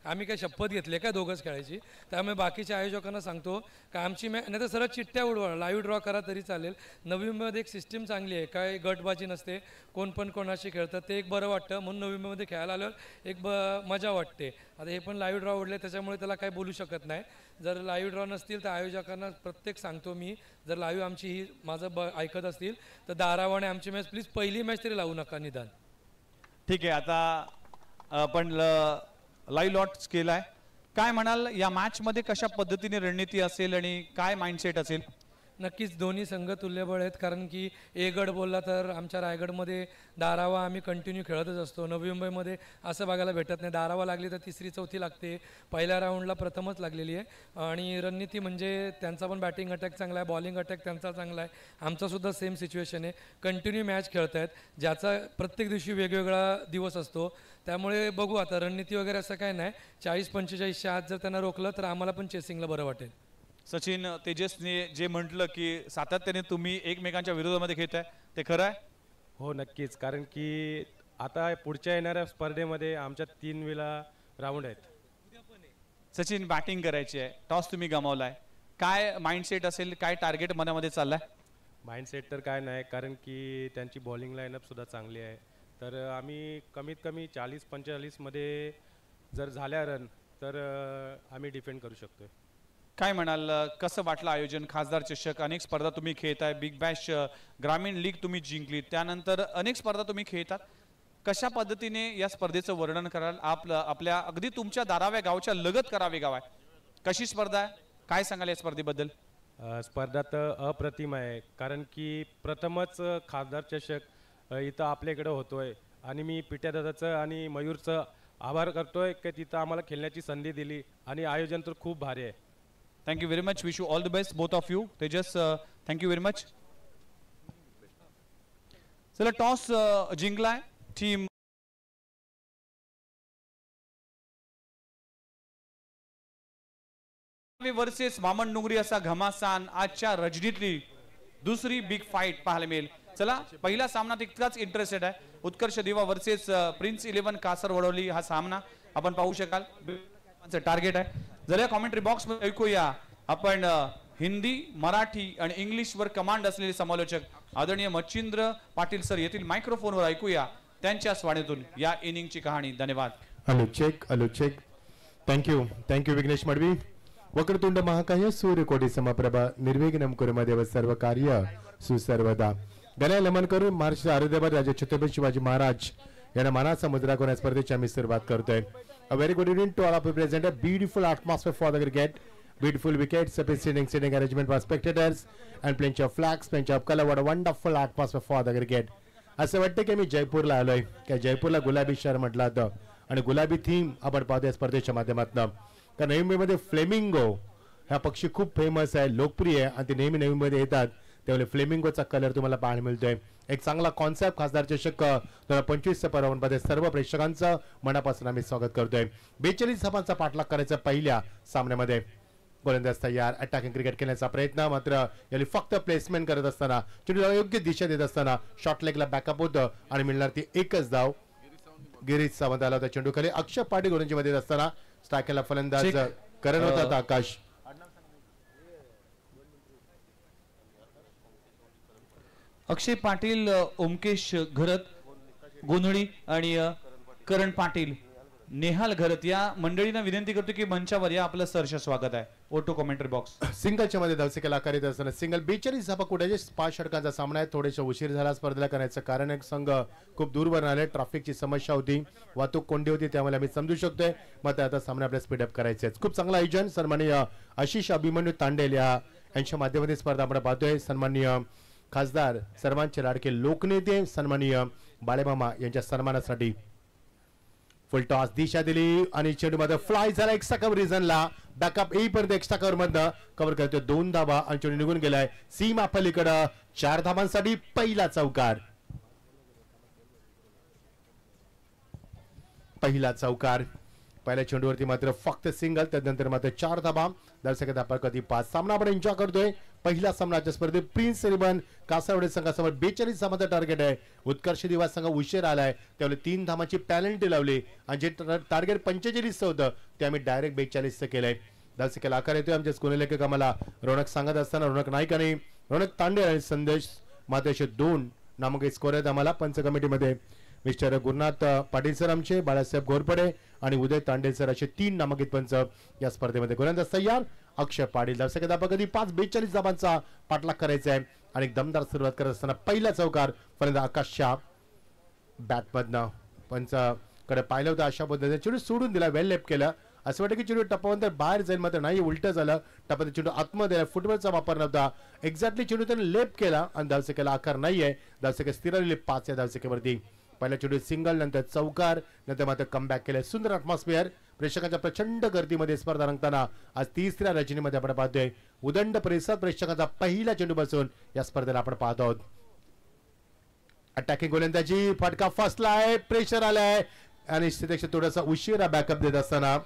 आम्ही काय शपथ घेतले काय दोघंच खेळायची? त्यामुळे बाकीच्या आयोजकांना सांगतो का आमची मॅच नाही तर सरळ चिठ्ठ्या उडवा, लाईव्ह ड्रॉ करा तरी चालेल. नवी मुंबईमध्ये एक सिस्टीम चांगली आहे, काय गटबाजी नसते, कोण पण कोणाशी खेळतं, ते एक बरं वाटतं. म्हणून नवी मुंबईमध्ये खेळायला आल्यावर एक मजा वाटते. आता हे पण लाईव्ह ड्रॉ उडले त्याच्यामुळे त्याला काही बोलू शकत नाही. जर लाईव्ह ड्रॉ नसतील तर आयोजकांना प्रत्येक सांगतो मी, जर लाईव्ह आमची ही माझं ऐकत असतील तर दारावाने आमची मॅच प्लीज पहिली मॅच तरी लावू नका निदान. ठीक आहे, आता आपण लाईव्ह लॉट्स केलाय. काय म्हणाल या मॅच मध्ये कशा पद्धतीने रणनीती असेल आणि काय माइंडसेट असेल? नक्कीच दोन्ही संघ तुल्यबळ आहेत, कारण की ए गड बोलला तर आमच्या रायगडमध्ये दारावा आम्ही कंटिन्यू खेळतच असतो. नवी मुंबईमध्ये असं बघायला भेटत नाही. दारावा लागली तर 3री 4थी लागते, पहिल्या राऊंडला प्रथमच लागलेली आहे. आणि रणनीती म्हणजे त्यांचा पण बॅटिंग अटॅक चांगला आहे, बॉलिंग अटॅक त्यांचा चांगला आहे, आमचासुद्धा सेम सिच्युएशन आहे. कंटिन्यू मॅच खेळत आहेत, ज्याचा प्रत्येक दिवशी वेगवेगळा दिवस असतो. त्यामुळे बघू आता रणनीती वगैरे असं काय नाही. 40-45 आज जर त्यांना रोखलं तर आम्हाला पण चेसिंगला बरं वाटेल. सचिन, तेजसने जे म्हटलं की सातत्याने तुम्ही एकमेकांच्या विरोधामध्ये खेळताय, ते खरं आहे? हो नक्कीच, कारण की आता पुढच्या येणाऱ्या स्पर्धेमध्ये आमच्या 3 वेळा राऊंड आहेत. सचिन बॅटिंग करायची आहे, टॉस तुम्ही गमावलाय, काय माइंडसेट असेल, काय टार्गेट मनामध्ये चाललाय? माइंडसेट तर काय नाही, कारण की त्यांची बॉलिंग लाईनअपसुद्धा चांगली आहे. तर आम्ही कमीत कमी 40-45 मध्ये जर झाल्या रन तर आम्ही डिफेंड करू शकतो. काय म्हणाल, कसं वाटलं आयोजन? खासदार चषक, अनेक स्पर्धा तुम्ही खेळताय, बिग बॅश ग्रामीण लीग तुम्ही जिंकली, त्यानंतर अनेक स्पर्धा तुम्ही खेळतात. कशा पद्धतीने या स्पर्धेचं वर्णन कराल? आपल्या अगदी तुमच्या दाराव्या गावच्या लगत करावे गाव आहे, कशी स्पर्धा आहे, काय सांगाल या स्पर्धेबद्दल? स्पर्धा तर अप्रतिम आहे, कारण की प्रथमच खासदार चषक इथं आपल्याकडे होतोय आणि मी पिट्या दादाचं आणि मयूरचं आभार करतोय की तिथं आम्हाला खेळण्याची संधी दिली आणि आयोजन तर खूप भारी आहे. Thank you very much. Wish you all the best both of you. Tejas, thank you very much. चला, टॉस जिंकलाय टीम वर्सेस मामन डोंगरी असा घमासान आजच्या रजनीतली दुसरी बिग फाईट पाहायला मिळेल. चला, पहिला सामना तितकाच इंटरेस्टेड आहे. उत्कर्ष दिवा वर्सेस प्रिन्स 11 कासर वडवली हा सामना आपण पाहू शकाल. टार्गेट आहे. जरा कॉमेंट्री बॉक्स मध्ये ऐकूया आपण हिंदी, मराठी आणि इंग्लिश वर कमांड असलेले समालोचक आदरणीय मच्छिंद्र पाटील सर येथील मायक्रोफोनवर ऐकूया त्यांच्या स्वाणीतून या इनिंगची कहाणी. धन्यवाद. Hello check. Thank you Vighnesh Madvi. वक्रतुंड महाकाय सूर्यकोटी समप्रभा निर्विघ्नं कुरु मे देव सर्व कार्य सुसर्वदा. गणय नमन करून महाराष्ट्र आराध्यवर राजे छत्रपती शिवाजी महाराज यांना मानाचा मुद्रा करून स्पर्धेची आम्ही सुरुवात करतोय. A very good evening to all of you present. A beautiful atmosphere for the cricket. Beautiful wickets, sitting arrangement for spectators and plenty of flags, plenty of color. What a wonderful atmosphere for the cricket. असं वाटतं की मी जयपूरला आलोय. की जयपूरला गुलाबी शहर म्हटलं जातं आणि गुलाबी थीम आपण पाहतोय स्पर्धेच्या माध्यमातून. कारण नवी मुंबईमध्ये फ्लेमिंगो हा पक्षी खूप फेमस आहे, लोकप्रिय आहे आणि ते नेहमी नवी मुंबईमध्ये येतात. त्यामुळे फ्लेमिंगोचा कलर तुम्हाला पाहायला मिळतोय. एक चांगला कॉन्सेप्ट. खासदार चषक 2025 पर्वामध्ये सर्व प्रेक्षकांचं मनापासून आम्ही स्वागत करतोय. 42 धावांचा पाठलाग करायचा पहिल्या सामन्यामध्ये. गोलंदाज तयार. अटॅकिंग क्रिकेट खेळण्याचा प्रयत्न मात्र याने फक्त प्लेसमेंट करत असताना चेंडूला योग्य दिशा देत असताना शॉर्ट लेगला बॅकअप होतं आणि मिळणार ती एकच धाव. गिरीश सावंत आला होता चेंडू खाली. अक्षय पाटील गोलंदाजी देत असताना स्ट्रायकरला फलंदाज करत होता आकाश. अक्षय पाटील, ओमकेश घरत, गोंधळी आणि करण पाटील, नेहाल घरत या मंडळींना विनंती करतो की मंचावर या. आपलं सहर्ष स्वागत आहे. ओटो कमेंटरी बॉक्स. सिंगलच्या मध्ये धावसिकेला आकारित असताना सिंगल 42 धावा कुठे 5 षटकांचा सामना आहे. थोडेसे उशीर झाला स्पर्धेला करण्याचं कारण एक संघ खूप दूरवर आले. ट्रॅफिकची समस्या होती, वाहतूक कोंडी होती, त्यामुळे आम्ही समजू शकतोय. मग आता सामना आपल्याला स्पीडअप करायचे. खूप चांगला आयोजन. सन्माननीय आशिष अभिमन्यू तांडेल यांच्या माध्यमातून स्पर्धा आपण पाहतोय. सन्माननीय खासदार सर्वांचे लाडके लोकनेते सन्माननीय बाळेमामा यांच्या सन्मानासाठी फुल टॉस दिशा दिली आणि चेंडू मध्ये फ्लाय झाला. एक्स्ट्रा कव्हर रिझनला बॅकअप येईपर्यंत एक्स्ट्रा कव्हर मधनं कव्हर करतोय. 2 धावा आणि चेंडू निघून गेलाय सीमा पलीकडं. 4 धावांसाठी पहिला चौकार. पहिल्या चेंडूवरती मात्र फक्त सिंगल. त्यानंतर मात्र 4 धावा. दर्शक आपण कधी 5 सामना आपण एन्जॉय करतोय. पहिल्या सामन्याच्या स्पर्धेत प्रिन्स 11 कासावडे संघासमोर 42 धावांचा टार्गेट आहे. उत्कर्ष दिवा संघ उशीर आलाय त्यामुळे 3 धावांची पॅनल्टी लावली आणि जे टार्गेट 45 होतं ते आम्ही डायरेक्ट 42 केलंय. दर्शकाला आकार येतोय. आमच्या स्कूल लेखक आम्हाला रोनक सांगत असताना रोनक नाईक आणि रोनक तांडे आणि संदेश मात्र असे 2 नामक स्कोर आहेत आम्हाला पंच कमिटीमध्ये. मिस्टर गुरुनाथ पाटील सर आमचे, बाळासाहेब घोरपडे आणि उदय तांडे सर असे 3 नामांकित पंच या स्पर्धेमध्ये. गोलंदाज तयार. अक्षय पाटील. दर्शक कधी 42 धावांचा पाठलाग करायचा आहे आणि दमदार सुरुवात करत असताना पहिला चौकार फलंदाज आकाशच्या बॅटमधनं. पंच कडे पाहिलं होतं अशा पद्धतीने चेंडू सोडून दिला. वेल लेप केलं. असं वाटतं की चेंडू टप्पानंतर बाहेर जाईल मात्र नाही, उलट झालं. टप्प्यात चेंडू आतमध्ये फुटबॉलचा वापर नव्हता. एक्झॅक्टली चेंडू त्याने लेप केला आणि धावसंख्येला आकार नाहीये. धावसंख्या स्थिर राहिली 5 या धावसंख्येवरती. पहिल्या चेंडू सिंगल, नंतर चौकार, नंतर मात्र कमबॅक केलं. सुंदर अॅटमॉस्फिअर. प्रेक्षकांच्या प्रचंड गर्दीमध्ये स्पर्धा रंगताना आज 3ऱ्या रजनीमध्ये आपण पाहतोय. उदंड परिसर प्रेक्षकांचा पहिला चेंडू बसून या स्पर्धेला आपण पाहत आहोत. अटॅकिंग गोलंदाजी. फटका फसलाय. प्रेशर आलाय आणि त्यापेक्षा थोडासा उशिरा बॅकअप देत असताना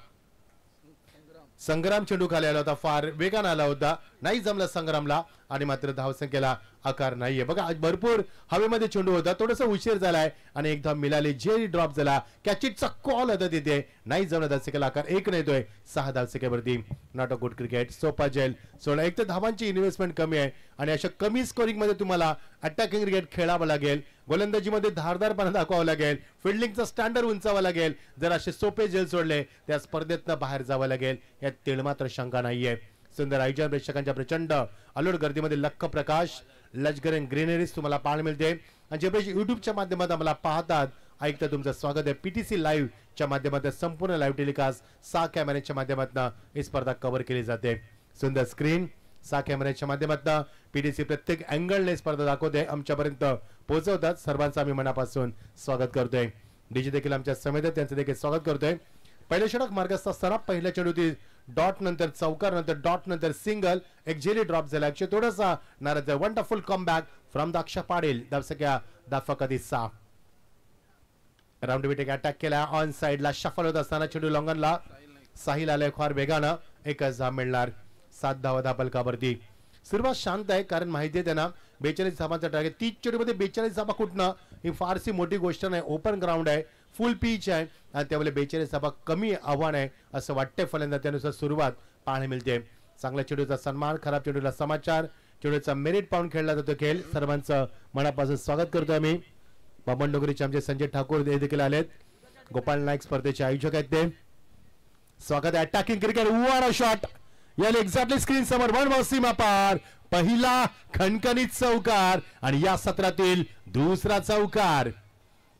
संग्राम चेंडू खाली आला होता. फार वेगाने आला होता. नाही जमला संग्रामला आणि मात्र धावसंख्येला आकार नाहीये. बघा आज भरपूर हवेमध्ये चेंडू होता. थोडासा उशीर झालाय आणि एक धाव मिळाली. जे ड्रॉप झाला. कॅचिटचा कॉल होता तिथे. नाही जमला. धावसंख्येला आकार 1 येतोय 6 धावसंख्येवरती. Not a good cricket. सोपा जेल 16. एक तर धावांची इन्व्हेस्टमेंट कमी आहे आणि अशा कमी स्कोरिंग मध्ये तुम्हाला अटॅकिंग क्रिकेट खेळावं लागेल. गोलंदाजीमध्ये धारदारपणा दाखवावं लागेल. फिल्डिंगचा स्टँडर्ड उंचावा लागेल. जर असे सोपे जेल सोडले त्या स्पर्धेतनं बाहेर जावं लागेल. यात तिळमात्र शंका नाहीये. सुंदर आयोजन. प्रेक्षकांच्या प्रचंड अलोट गर्दीमध्ये लख प्रकाश, लष्कर अँड ग्रीनरीज तुम्हाला पाहायला मिळते. आणि जे युट्यूबच्या माध्यमातून आम्हाला पाहतात ऐकता तुमचं स्वागत आहे. पीटीसी लाईव्ह च्या माध्यमातून संपूर्ण लाईव्ह टेलिकास्ट 6 कॅमेऱ्याच्या माध्यमातून ही स्पर्धा कव्हर केली जाते. सुंदर स्क्रीन 6 कॅमेऱ्याच्या माध्यमातून पीटीसी प्रत्येक अँगलने स्पर्धा दाखवते, आमच्यापर्यंत पोहोचवतात. सर्वांचं आम्ही मनापासून स्वागत करतोय. डीजे देखील आमच्या समेत आहेत, त्यांचं देखील स्वागत करतोय. पहिलं षटक मार्गस्थ असताना पहिल्या चेंडूतील डॉट नंतर चौकार नंतर डॉट नंतर सिंगल एक झेली ड्रॉप झाला. थोडासा नाराज वंडरफुल कमबॅक फ्रॉम दक्ष पाटील. धावसंख्या दाफकती 6. राऊंड विटेक अटॅक केला ऑन साइडला शफल होत असताना चेंडू लॉंगनला साहिल आले फार वेगानं. एकच धाव मिळणार. 7 धावा धापलकावरती. सुरुवात शांत आहे कारण माहिती आहे त्यांना 42 धावांचा टार्गेट. 30 चेंडूमध्ये 42 धावा कुठनं ही फारशी मोठी गोष्ट नाही. ओपन ग्राउंड आहे, फुल पिच आहे आणि त्यामुळे 42 धावा कमी आव्हान आहे असं वाटतंय फलंदाज. त्यानुसार सुरुवात पाहायला मिळते. चांगल्या चेंडूचा सन्मान, खराब चेंडूला समाचार. चेंडूचा मेरिट पाहून खेळला जातो खेळ. सर्वांचं मनापासून स्वागत करतोय आम्ही. बाबन डोंगरीचे आमचे संजय ठाकूर देखील आलेत. गोपाल नाईक स्पर्धेचे आयोजक आहेत ते. स्वागत आहे. Attacking cricket what a shot. याला एक्झॅक्टली स्क्रीन समोर वन सीमा पार. पहिला खणखणीत चौकार आणि या सत्रातील दुसरा चौकार.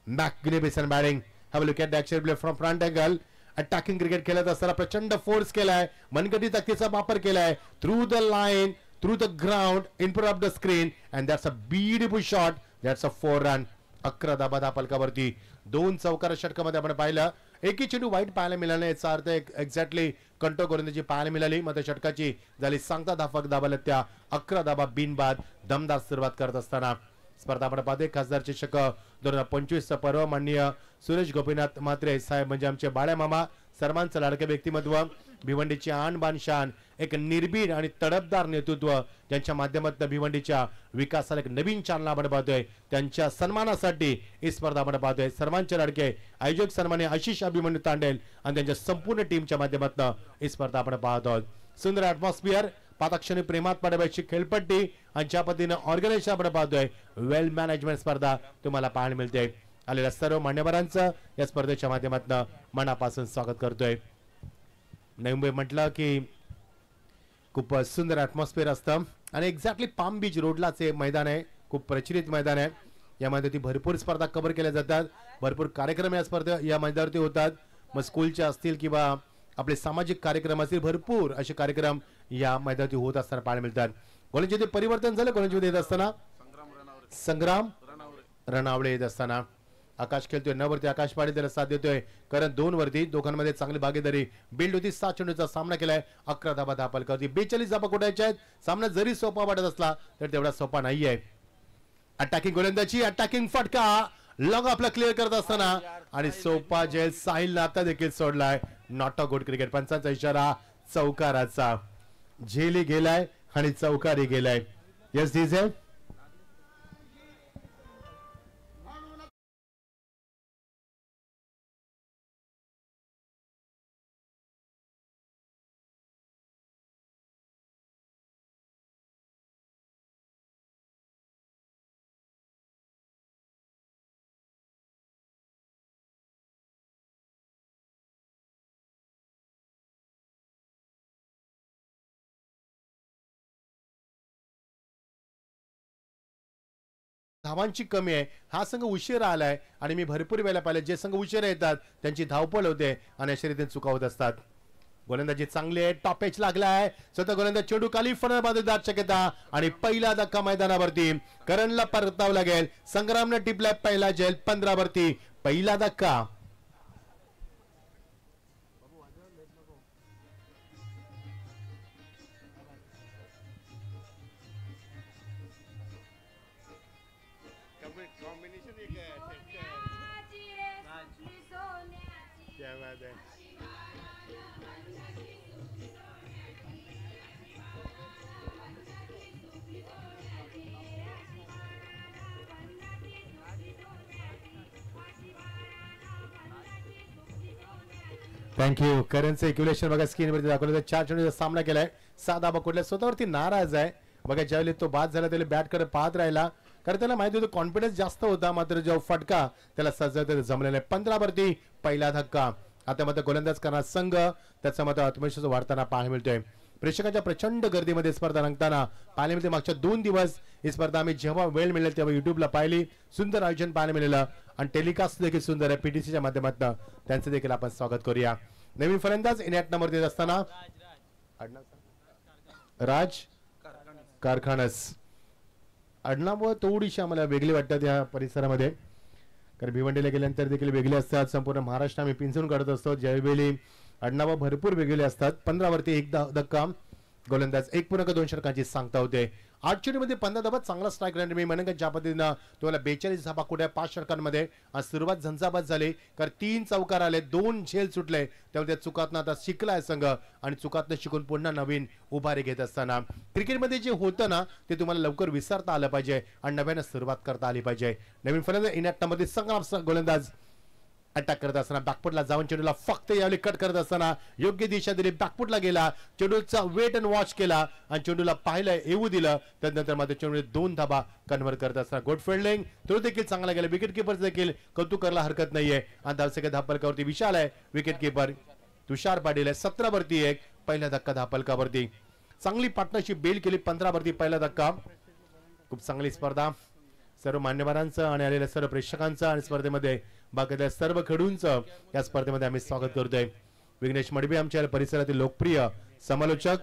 Magnificent batting. Have a look at the action play from front angle. Attacking cricket खेळत असताना प्रचंड फोर्स केलाय, मनगटी ताकदीचा वापर केलाय. Through the line, through the ground, in front of the screen and that's a beautiful shot. That's a 4 run. 11 धाबा धापलकावरती. 2 चौकार षटकामध्ये आपण पाहिलं. एकही चेंडू वाईट पाहायला मिळाला नाही याचा अर्थ एक्झॅक्टली कंट्रोल करून त्याची पाहायला मिळाली. मग षटकाची झाली सांगता धाफक धाबाला त्या 11 धाबा बिनबाद दमदार सुरुवात करत असताना स्पर्धा आपण पाहते. खासदार चषक 2025 पर्व. माननीय सुरेश गोपीनाथ म्हात्रे साहेब म्हणजे आमचे बाळ्या मामा, सर्वांचं लाडके व्यक्तिमत्व, भिवंडीची आणबाण शान, एक निर्भीड आणि तडफदार नेतृत्व ज्यांच्या माध्यमातून भिवंडीच्या विकासाला एक नवीन चालना आपण पाहतोय. त्यांच्या सन्मानासाठी ही स्पर्धा आपण पाहतोय. सर्वांचे लाडके आयोजक सन्मान्य आशिष अभिमन्यू तांडेल आणि त्यांच्या संपूर्ण टीमच्या माध्यमातून ही स्पर्धा आपण पाहत आहोत. सुंदर ॲटमॉस्फिअर, पाताक्षणी प्रेमात पडवायची खेळपट्टी आणि ज्या पद्धतीने ऑर्गनायझेशन आपण पाहतोय वेल मॅनेजमेंट स्पर्धा तुम्हाला पाहायला मिळते. आलेल्या सर्व मान्यवरांचं या स्पर्धेच्या माध्यमातून मनापासून स्वागत करतोय. नवी मुंबई म्हटलं की खूप सुंदर ॲटमॉस्फिअर असतं आणि एक्झॅक्टली पाम बीच रोडलाच हे मैदान आहे. खूप प्रचलित मैदान आहे. यामध्ये ती भरपूर स्पर्धा कव्हर केल्या जातात. भरपूर कार्यक्रम या स्पर्धे या मैदानावरती होतात. मग स्कूलच्या असतील किंवा आपले सामाजिक कार्यक्रम असतील, भरपूर असे कार्यक्रम या मैदानावरती होत असताना पाहायला मिळतात. गोलंदाजीमध्ये परिवर्तन झालं. गोलंदाजीमध्ये येत असताना संग्राम रणावळे येत असताना आकाश खेळतोय 9 वरती. आकाश पाडी त्याला साथ देतोय कारण 2 वरती. दोघांमध्ये चांगली भागीदारी बिल्ड होती. 7 चेंडूचा सामना केलाय. 11 धाबा धापलकावरती. 42 धाबा कुठायच्या आहेत. सामना जरी सोपा वाटत असला तर तेवढा सोपा नाहीये. अटॅकिंग गोलंदाजी, अटॅकिंग फटका लॉंग आपला क्लिअर करत असताना आणि सोपा जेल साहिलनं आता देखील सोडलाय. Not a good cricket. पंचांचा इशारा चौकाराचा. झेली गेलाय आणि चौकारी गेलाय. Yes DJ. धावांची कमी आहे. हा संघ उशीरा आलाय आणि मी भरपूर वेळा पाहिले जे संघ उशीरा येतात त्यांची धावपळ होते आणि अशा रीतीने चुका होत असतात. गोलंदाजी चांगली आहे. टॉप एच लागलाय. स्वतः गोलंदाज चेंडू खाली फलंदाज शक्यता आणि पहिला धक्का मैदानावरती करणला परतावं लागेल. संग्रामने टिपलाय पहिला झेल 15 वरती. पहिला धक्का. थँक्यू. करणचं इक्युलेशन बघा स्क्रीनवरती दाखवलं. 4 चेंडूचा सामना केलाय. 7 धाबा कुठल्या स्वतःवरती नाराज आहे बघा. ज्यावेळी तो बाद झाला त्याला बॅट कडे पाहत राहिला कारण त्याला माहिती होतं कॉन्फिडन्स जास्त होता. मात्र जो फटका त्याला सजवता जमलेला नाही. 15 वरती पहिला धक्का. आता मात्र गोलंदाज करणार संघ त्याचा मात्र आत्मविश्वास वाढताना पाहायला मिळतोय. प्रेक्षकांच्या प्रचंड गर्दीमध्ये स्पर्धा रंगताना पाहायला मिळते. मागच्या 2 दिवस ही स्पर्धा आम्ही जेव्हा वेळ मिळेल तेव्हा युट्यूबला पाहिली. सुंदर आयोजन पाहायला मिळालं आणि टेलिकास्ट देखील सुंदर आहे. पीटीसीच्या माध्यमातून त्यांचं देखील आपण स्वागत करूया. नवीन फलंदाज इनॅट नंबर देत असताना राज कारखानस. आडनाव थोडीशी आम्हाला वेगळी वाटतात या परिसरामध्ये. कारण भिवंडीला गेल्यानंतर देखील वेगळे असतात. संपूर्ण महाराष्ट्र आम्ही पिंजून काढत असतो. ज्यावेळी आडनावा भरपूर वेगळे असतात. 15 वरती 1 धक्का, गोलंदाज 1.2 षटकांची सांगता होते. 8 चेंडूमध्ये 15 धावा, चांगला स्ट्राईक रेट. मी म्हणेन ज्या पद्धतीनं तुम्हाला 42 धावा कुठे 5 षटकांमध्ये आज सुरुवात झंझावात झाली. कारण 3 चौकार आले, 2 झेल सुटले. त्यामुळे त्या चुकातनं आता शिकलाय संघ आणि चुकातनं शिकून पुन्हा नवीन उभारी घेत असताना क्रिकेटमध्ये जे होतं ना ते तुम्हाला लवकर विसरता आलं पाहिजे आणि नव्यानं सुरुवात करता आली पाहिजे. नवीन फलंदाज इनॅक्टमध्ये संग्राम गोलंदाज अटॅक करत असताना बॅकफुटला जाऊन चेंडूला फक्त यावेळी कट करत असताना योग्य दिशा दिली. बॅकफुटला गेला, चेंडूचा वेट अँड वॉच केला आणि चेंडूला पाहिलं, येऊ दिलं. त्यानंतर मात्र चेंडूने 2 धाबा कन्व्हर्ट करत असताना गुड फिल्डिंग. तो देखील चांगला गेला. विकेट किपर देखील कौतुक करायला हरकत नाहीये. आणि धावसंख्या धापलकावरती विशाल आहे. विकेट किपर तुषार पाटील आहे. 17 वरती 1 पहिला धक्का धापलकावरती. चांगली पार्टनरशिप बिल्ड केली. 15 वरती पहिला धक्का. खूप चांगली स्पर्धा. सर्व मान्यवरांचं आणि आलेल्या सर्व प्रेक्षकांचं आणि स्पर्धेमध्ये बाकीच्या सर्व खेळाडूंचं या स्पर्धेमध्ये आम्ही स्वागत करतोय. विघ्नेश मडबी आमच्या परिसरातील लोकप्रिय समालोचक.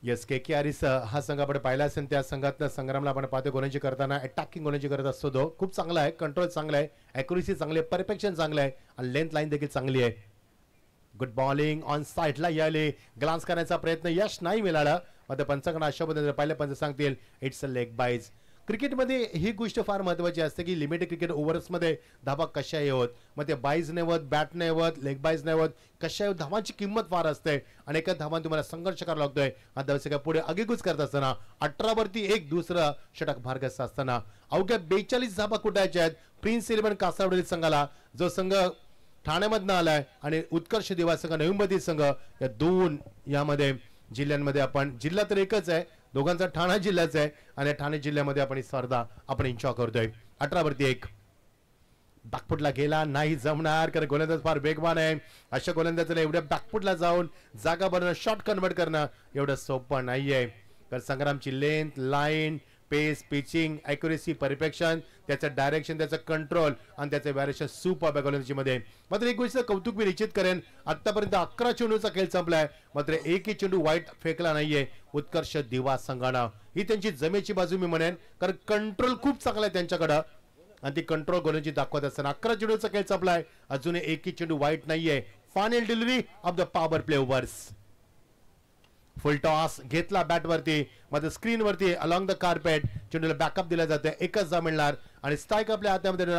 येस, KKR हा संघ आपण पाहिला असेल. त्या संघात संग्रामला आपण पाहतो गोलंदाजी करताना अटॅकिंग गोलंदाजी करत असतो. तो खूप चांगला आहे. कंट्रोल चांगला आहे, ॲक्युरेसी चांगली आहे, परफेक्शन चांगलं आहे आणि लेंथ लाईन देखील चांगली आहे. गुड बॉलिंग ऑन साईडला याले ग्लान्स करण्याचा प्रयत्न यश नाही मिळाला. मात्र पंचांकडे अशा पद्धतीने पहिले पंच सांगतील इट्स अ लेग बाईज. क्रिकेटमध्ये ही गोष्ट फार महत्त्वाची असते की लिमिटेड क्रिकेट ओव्हर्समध्ये धावा कशा येवत, मग ते बाईज नाही होत, बॅट नाही होत, लेग बाईज नाही होत, कशा येवत, धावांची किंमत फार असते आणि एका धावांत तुम्हाला संघर्ष करावा लागतोय. आणि धावसंख्या पुढे आगेकूच करत असताना 18 वरती 1 दुसरं षटक भारगस्त असताना अवघ्या 42 धावा कुठायच्या आहेत प्रिन्स इलेव्हन कासावडे संघाला, जो संघ ठाण्यामधनं आलाय आणि उत्कर्ष दिवा संघ नवी मुंबई संघ, या 2 यामध्ये जिल्ह्यांमध्ये आपण, जिल्हा तर एकच आहे, दोघांचा ठाणा जिल्ह्याचा आहे आणि ठाणे जिल्ह्यामध्ये आपण ही स्पर्धा आपण एन्जॉय करतोय. 18 वरती 1 बॅकफुटला गेला, नाही जमणार कारण गोलंदाज फार वेगवान आहे. अशा गोलंदाजाला एवढ्या बॅकफुटला जाऊन जागा बनवणं, शॉट कन्वर्ट करणं एवढं सोपं नाहीये. तर संग्रामची लेंथ, लाईन, पेस, पिचिंग, ॲक्युरेसी, परफेक्शन, त्याचं डायरेक्शन, त्याचं कंट्रोल आणि त्याचं व्हॅरिएशन सुपर गोलंदाजीमध्ये. मात्र एक गोष्ट कौतुक मी निश्चित करेन, आतापर्यंत 11 चेंडूचा खेळ संपलाय मात्र एकही चेंडू वाईट फेकला नाहीये उत्कर्ष दिवा संघानं. ही त्यांची जमेची बाजू मी म्हणेन कारण कंट्रोल खूप चांगला आहे त्यांच्याकडं आणि ती कंट्रोल गोलंदाजी दाखवत असताना 11 चेंडूचा खेळ संपलाय, अजून एकही चेंडू वाईट नाहीये. Final delivery of the power play overs. Full toss घेतला बॅट वरती, मात्र स्क्रीन वरती अलॉंग द कार्पेट चेंडूला बॅकअप दिला जाते. एकच जा मिळणार आणि स्ट्राईक आपल्या हातामध्ये.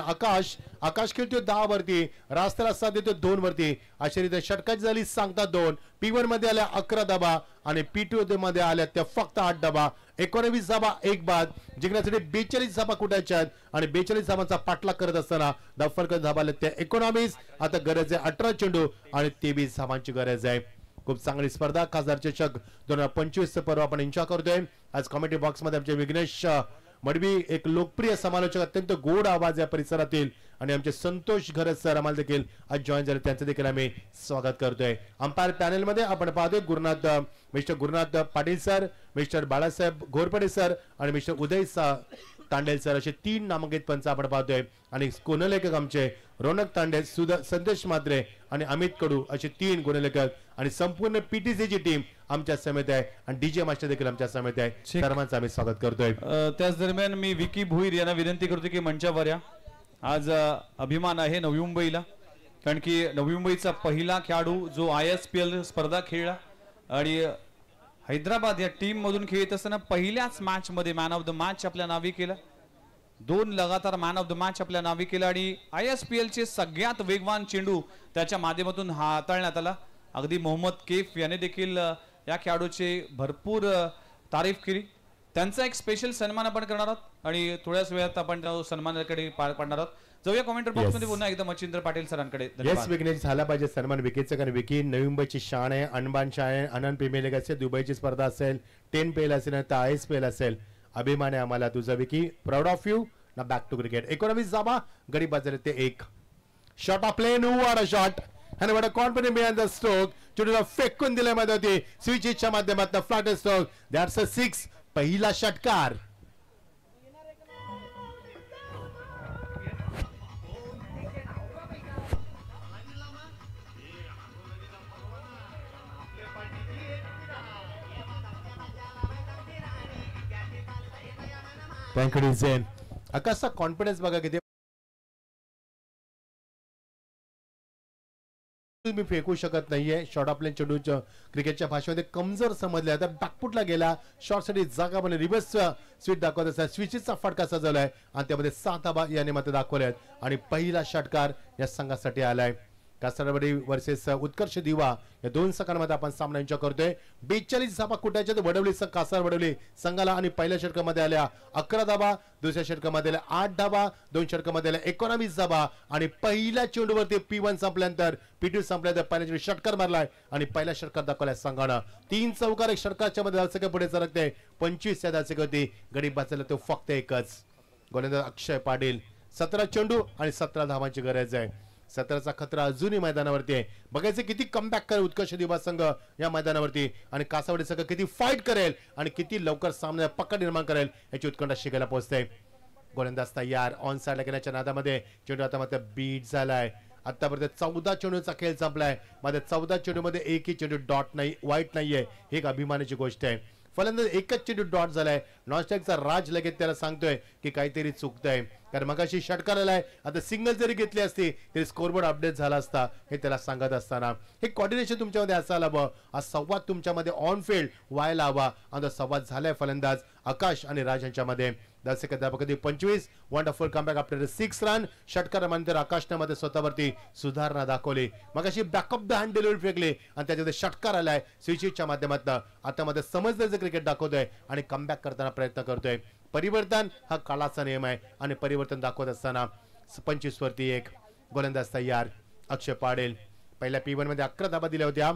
आकाश खेळतोय 10 वरती, रास्त्याला साथ देतोय 2 वरती. अशा रीती षटकाची झाली सांगता 2. P1 मध्ये आल्या 11 धाबा आणि P2 मध्ये आल्या त्या फक्त 8 धाबा. 19 धाबा 1 बाद. जिंकण्यासाठी 42 धाबा कुठायच्या आहेत आणि 42 धाबांचा पाठलाग करत असताना दफरकर धाबा आल्या त्या 19. आता गरज आहे 18 चेंडू आणि 23 धाबांची गरज आहे. खूप चांगली स्पर्धा. खासदार चषक 2025 पर्व आपण एन्जॉय करतोय. आज कॉमेडी बॉक्स मध्ये आमचे विघ्नेश मडवी, एक लोकप्रिय समालोचक, अत्यंत गोड आवाज या परिसरातील, आणि आमचे संतोष घरत सर आम्हाला देखील आज जॉईन झाले, त्यांचं देखील आम्ही स्वागत करतोय. अंपायर पॅनल मध्ये आपण पाहतोय mister Gurunath Patil sir, mister Balasaheb Ghorpade sir आणि मिस्टर उदय तांडेल सर, असे 3 नामांकित पंच आपण पाहतोय. आणि गुणलेखक आमचे रौनक तांडे, संदेश मात्रे आणि अमित कडू असे 3 गुणलेखक आणि संपूर्ण PTCची टीम आमच्या समेत आहे आणि DJ मास्टर देखील आमच्या समेत आहे. सर्वांचं आम्ही स्वागत करतोय. त्याच दरम्यान मी विकी भोईर यांना विनंती करतो की मंचावर या. आज अभिमान आहे नवी मुंबईला, कारण की नवी मुंबईचा पहिला खेळाडू जो ISPL स्पर्धा खेळला आणि हैदराबाद या टीम मधून खेळत असताना पहिल्याच मॅच मध्ये मॅन ऑफ द मॅच आपल्या नावी केला. 2 लगातार मॅन ऑफ द मॅच आपल्या नावी केला आणि ISPL चे सगळ्यात वेगवान चेंडू त्याच्या माध्यमातून हाताळण्यात आला. अगदी मोहम्मद कैफ याने देखील या खेळाडूची भरपूर तारीफ केली. त्यांचा एक स्पेशल सन्मान आपण करणार आहोत आणि थोड्याच वेळात आपण सन्मानाकडे पार पाडणार आहोत. जाऊया कमेंटर बॉक्स मध्ये पुन्हा एकदा मच्छिंद्र पाटील सरांकडे. येस, विघ्नेश झाला पाहिजे सन्मान विकीचा, कारण विकी नवी मुंबईची शान आहे, अनबान शान आहे. आनंद प्रीमियर लीग असेल, दुबईची स्पर्धा असेल, 10 पेल असेल तर ISPL असेल, अभिमान आहे आम्हाला तुझा विकी. Proud of you. ना बॅक टू क्रिकेट. 19 जाबा गडी बाजले ते 1 shot of plane, what a shot आणि what a confident behind the stroke. चेंडूला फेकून दिल्या मध्ये होती स्विचच्या माध्यमातून फ्लॅट स्ट्रोक. That's a 6. पहिला षटकार. व्यंकटेश जैन. आकाशचा कॉन्फिडन्स बघा किती. तुम्ही फेकू शकत नाहीये. शॉर्ट ऑफ लाईन चेंडू क्रिकेटच्या भाषेमध्ये कमजोर समजले. आता बॅकफुटला गेला, शॉर्टसाठी जागा बनली, रिव्हर्स स्वीट दाखवत असतात. स्विचेसचा फटका सजवलाय आणि त्यामध्ये 7 धाबा याने मात्र दाखवले आहेत आणि पहिला षटकार या संघासाठी आलाय. कासारवाडी वर्सेस उत्कर्ष दिवा या 2 संघांमध्ये आपण सामना एन्जॉय करतोय. 42 धाबा कुठ्याच्या वडवली कासार वडवली संघाला आणि पहिल्या षटकामध्ये आल्या 11 धाबा, दुसऱ्या षटकामध्ये आल्या 8 धाबा, 2 षटकामध्ये आल्या 19 धाबा आणि पहिल्या चेंडूवरती P1 संपल्यानंतर P2 संपल्यानंतर पहिल्या चेंडू षटकार मारलाय आणि पहिला षटकार दाखवलाय संघानं. 3 चौकार एक षटकाच्या मध्ये धावसंख्या पुढे सरकते. 25 या धावसंख्येवरती गडी बाचायला तो फक्त एकच. गोलंदाज अक्षय पाटील. 17 चेंडू आणि 17 धावांची गरज आहे. 17चा खतरा अजूनही मैदानावरती आहे. बघायचं किती कमबॅक करेल उत्कर्ष दिवा संघ या मैदानावरती आणि कासावडी संघ किती फाईट करेल आणि किती लवकर सामन्यात पकड निर्माण करेल याची उत्कंठा शिकायला पोहोचते. गोलंदाज तयार. ऑन साइड घेण्याच्या नादामध्ये चेंडू आता मात्र बीट झालाय. आतापर्यंत 14 चेंडूचा खेळ संपलाय. मध्ये 14 चेंडूमध्ये एकही चेंडू डॉट नाही, वाईट नाहीये. ही एक अभिमानाची गोष्ट आहे. फलंदाज एकच चेंडू डॉट झालाय. नॉनस्ट्राईकचा राज लगेच त्याला सांगतोय की काहीतरी चुकतंय, कारण मगाशी षटकार आलाय. आता सिंगल जरी घेतली असती तरी स्कोरबोर्ड अपडेट झाला असता हे त्याला सांगत असताना हे कोऑर्डिनेशन तुमच्यामध्ये असायला हवं. हा संवाद तुमच्यामध्ये ऑन फील्ड व्हायला हवा आणि संवाद झालाय फलंदाज आकाश आणि राज यांच्यामध्ये. कधी 25 वंडरफुल कमबॅक आफ्टर 6 रन. षटकारानंतर आकाशने मध्ये स्वतःवरती सुधारणा दाखवली. मगाशी बॅकअप द हँड डिलिव्हरी फेकली आणि त्याच्यामध्ये षटकार आलाय स्विचच्या माध्यमातून. आता मध्ये समजण्याचं क्रिकेट दाखवतोय आणि कमबॅक करताना प्रयत्न करतोय. परिवर्तन हा काळाचा नियम आहे आणि परिवर्तन दाखवत असताना 25 वरती 1. गोलंदाज तयार. अक्षय पाटील. पहिल्या P1 मध्ये 11 धाबा दिल्या होत्या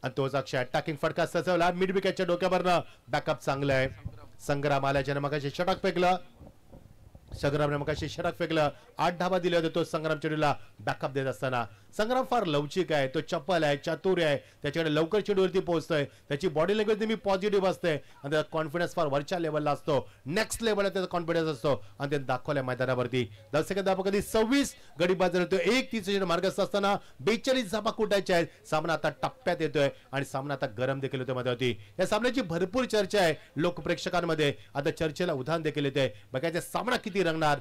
आणि तोच अक्षय अटॅकिंग फटका सजवला. मिड विकेटच्या डोक्यावरनं बॅकअप चांगलं आहे. संग्राम आल्याच्या मगाशी षटक फेकलं. संग्रामने मगाशी षटक फेकलं. 8 धाबा दिले होते. तो संग्राम चेंडूला बॅकअप देत असताना संग्राम फार लवचिक आहे, तो चप्पल आहे, चातुर्य आहे, त्याच्याकडे लवकर चेंडूवरती पोहोचतोय. त्याची बॉडी लँग्वेज नेहमी पॉझिटिव्ह असते आणि त्याचा कॉन्फिडन्स फार वरच्या लेवलला असतो. नेक्स्ट लेवलला त्याचा कॉन्फिडन्स असतो आणि ते दाखवलंय मैदानावरती. दर्शक धाबा कधी 26 गडी बाजार होतो. 1-3 मार्गस्थ असताना 42 धाबा कुठायच्या आहेत. सामना आता टप्प्यात येतोय आणि सामना आता गरम देखील होतोय मैदानावरती. या सामन्याची भरपूर चर्चा आहे लोक प्रेक्षकांमध्ये. आता चर्चेला उधाण देखील येते. बघायचा सामना किती रंगणार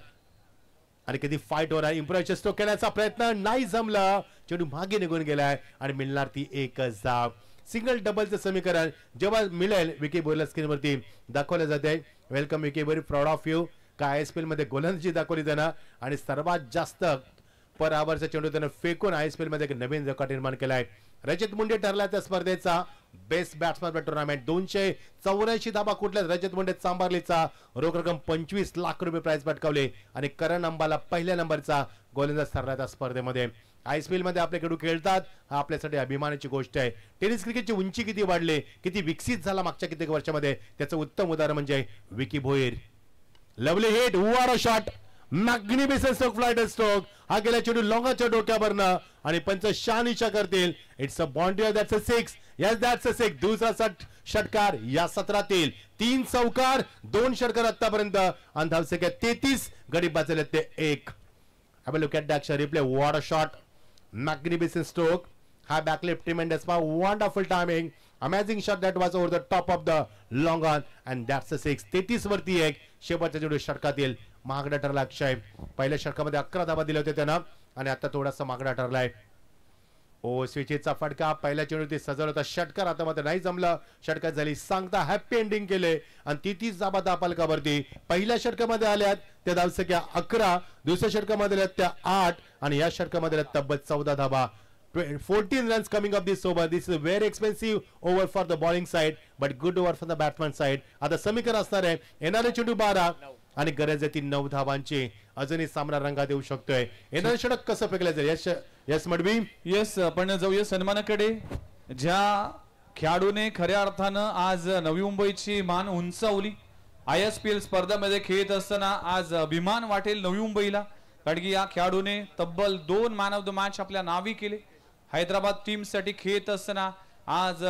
आणि किती फाईट होणार. इम्प्रोव्हाइजर स्ट्रोक करण्याचा प्रयत्न नाही जमला. चेंडू मागे निघून गेलाय आणि मिळणार ती एकच धाव. सिंगल डबलचं समीकरण जेव्हा मिळेल विकी बोईरला स्क्रीनवरती दाखवलं जाते. Welcome Vicky Boir, proud of you. काय ISPL मध्ये गोलंदाजी दाखवली त्यानं आणि सर्वात जास्त पर आवरचा चेंडू त्यानं फेकून ISPL मध्ये एक नवीन रेकॉर्ड निर्माण केलाय. रजत मुंडे ठरला त्या स्पर्धेचा बेस्ट बॅट्समॅन टुर्नामेंट. 284 धाबा कुठल्या. रजत मुंडे चांबारलीचा रोख रक्कम 25 लाख रुपये प्राइस पटकावले आणि करण अंबाला पहिल्या नंबरचा गोलंदाज ठरला त्या स्पर्धेमध्ये. ISPL मध्ये आपले खेळाडू खेळतात हा आपल्यासाठी अभिमानाची गोष्ट आहे. टेनिस क्रिकेटची उंची किती वाढली, किती विकसित झाला मागच्या कित्येक वर्षामध्ये त्याचं उत्तम उदाहरण म्हणजे Vicky Bhoir. Lovely hit, what a shot, magnificent stroke, flight stroke. हा गेला चेंडू लॉंगाच्या डोक्यावरनं आणि पंच शहानिशा करतील. It's a boundary, that's a 6. Yes that's a 6. दुसरा षटकार या सत्रातील. 3 चौकार 2 षटकार आतापर्यंत आणि धावसंख्या 33 गडी बाजूला ते 1. Have a look at the action replay. What a shot, magnificent stroke. High backlift, tremendous power, wonderful timing, amazing shot that was over the top of the long on and that's a 6. 33 वरती 1. शेवटच्या चेंडू षटकातील मागडा ठरला अक्षय. पहिल्या षटकामध्ये 11 धाबा दिले होते त्यानं आणि आता थोडासा मागडा ठरलाय. स्विचचा फटका पहिल्या चेंडूवरती सजवला होता. षटकार आता मात्र नाही जमलं. षटकार झाली सांगता हॅपी एंडिंग केले आणि 33 धाबा दापालकावरती. पहिल्या षटकामध्ये आल्यात त्या धावसंख्या 11, दुसऱ्या षटकामध्ये आल्यात त्या 8 आणि या षटकामध्ये आल्यात तब्बल 14 धाबा. 14 runs coming up this over. This is a very expensive over for the bowling side, but good over for the batsman side. आता समीकरण असणार आहे येणारे चेंडू 12 आणि गरज आहे ती 9 धावांची. अजूनही सामना रंगात येऊ शकतोय. येणारे षटक कसं फेकलं जाईल. यस मडवी. येस, आपण जाऊया सन्मानाकडे. ज्या खेळाडूने खऱ्या अर्थानं आज नवी मुंबईची मान उंचावली. ISPL स्पर्धामध्ये खेळत असताना आज अभिमान वाटेल नवी मुंबईला, कारण की या खेळाडूने तब्बल 2 मॅन ऑफ द मॅच आपल्या नावी केले. हैदराबाद टीम साठी खेळत असताना आज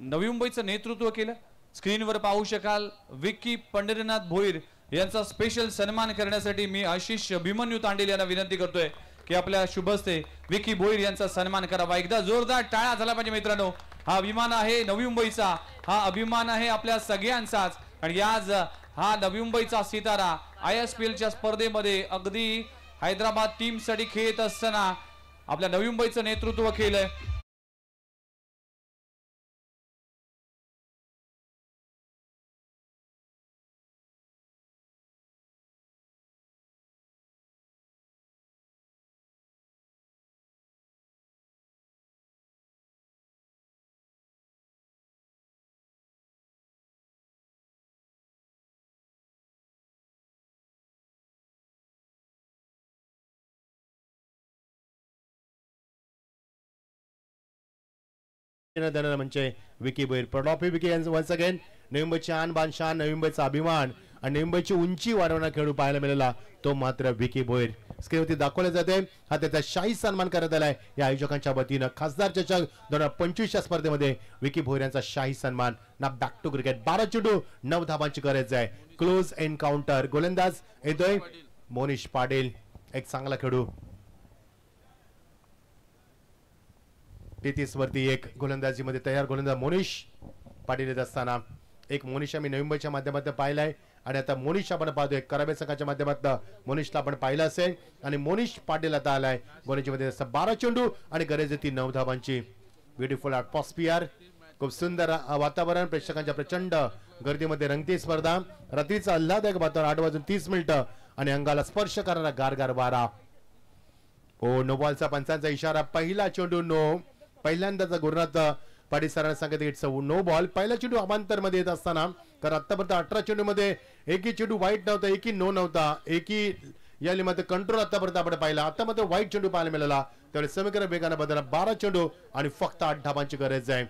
नवी मुंबईचं नेतृत्व केलं. स्क्रीनवर पाहू शकाल विकी पंढरीनाथ भोईर यांचा स्पेशल सन्मान करण्यासाठी मी आशिष अभिमन्यू तांडेल यांना विनंती करतोय की आपल्या शुभ हस्ते विकी भोईर यांचा सन्मान करावा. एकदा जोरदार टाळ्या झाला पाहिजे मित्रांनो. हा अभिमान आहे नवी मुंबईचा, हा अभिमान आहे आपल्या सगळ्यांचाच. आणि आज हा नवी मुंबईचा सितारा ISPL च्या स्पर्धेमध्ये अगदी हैदराबाद टीम साठी खेळत असताना आपल्या नवी मुंबईचं नेतृत्व केलंय. म्हणजे विकी भोईर प्रॉफी विकी वन्स अगेन नवी मुंबईची आन बान शान नवी मुंबईचा अभिमान आणि नवी मुंबईची उंची वाढवणारा खेळाडू पाहायला मिळाला तो मात्र विकी भोईर स्क्रीनवरती दाखवले जाते. हा त्याचा शाही सन्मान करण्यात आलाय या आयोजकांच्या वतीनं. खासदार चषक 2025 स्पर्धेमध्ये विकी भोईर यांचा शाही सन्मान. ना बॅक टू क्रिकेट 12 चेंडू 9 धावांची गरज आहे. क्लोज एन्काउंटर गोलंदाज येतोय मोनिश पाटील एक चांगला खेळाडू. 33 वरती एक गोलंदाजीमध्ये तयार गोलंदाज मोनिश पाटील येत असताना एक मोनिश आम्ही नवी मुंबईच्या माध्यमातून पाहिलाय आणि आता मोनिश आपण पाहतोय कराबे संघाच्या माध्यमातून मोनिशला आपण पाहिलं असेल आणि मोनिश पाटील आता आलाय. गोलंदाजीमध्ये 12 चेंडू आणि गरज आहे ती 9 धावांची. ब्युटिफुल ॲटमॉस्फिअर खूप सुंदर वातावरण प्रेक्षकांच्या प्रचंड गर्दीमध्ये रंगती स्पर्धा. रात्रीचा आल्हाददायक वातावरण 8:30 आणि अंगाला स्पर्श करणारा गारगार वारा. नो बॉलचा पंचांचा इशारा. पहिला चेंडू नो. पहिल्यांदाचा गुरुनाथ पाटील सरांना सांगितलं इट्स नो बॉल. पहिला चेंडू अमांतर मध्ये येत असताना कारण आतापर्यंत 18 चेंडू मध्ये एकही चेंडू वाईट नव्हता एकही नो नव्हता एकही या मध्ये कंट्रोल आतापर्यंत आपण पाहिला. आता मध्ये वाईट चेंडू पाहायला मिळाला त्यावेळी समीकरण वेगाने बदलला. 12 चेंडू आणि फक्त 8 धावांची गरज आहे.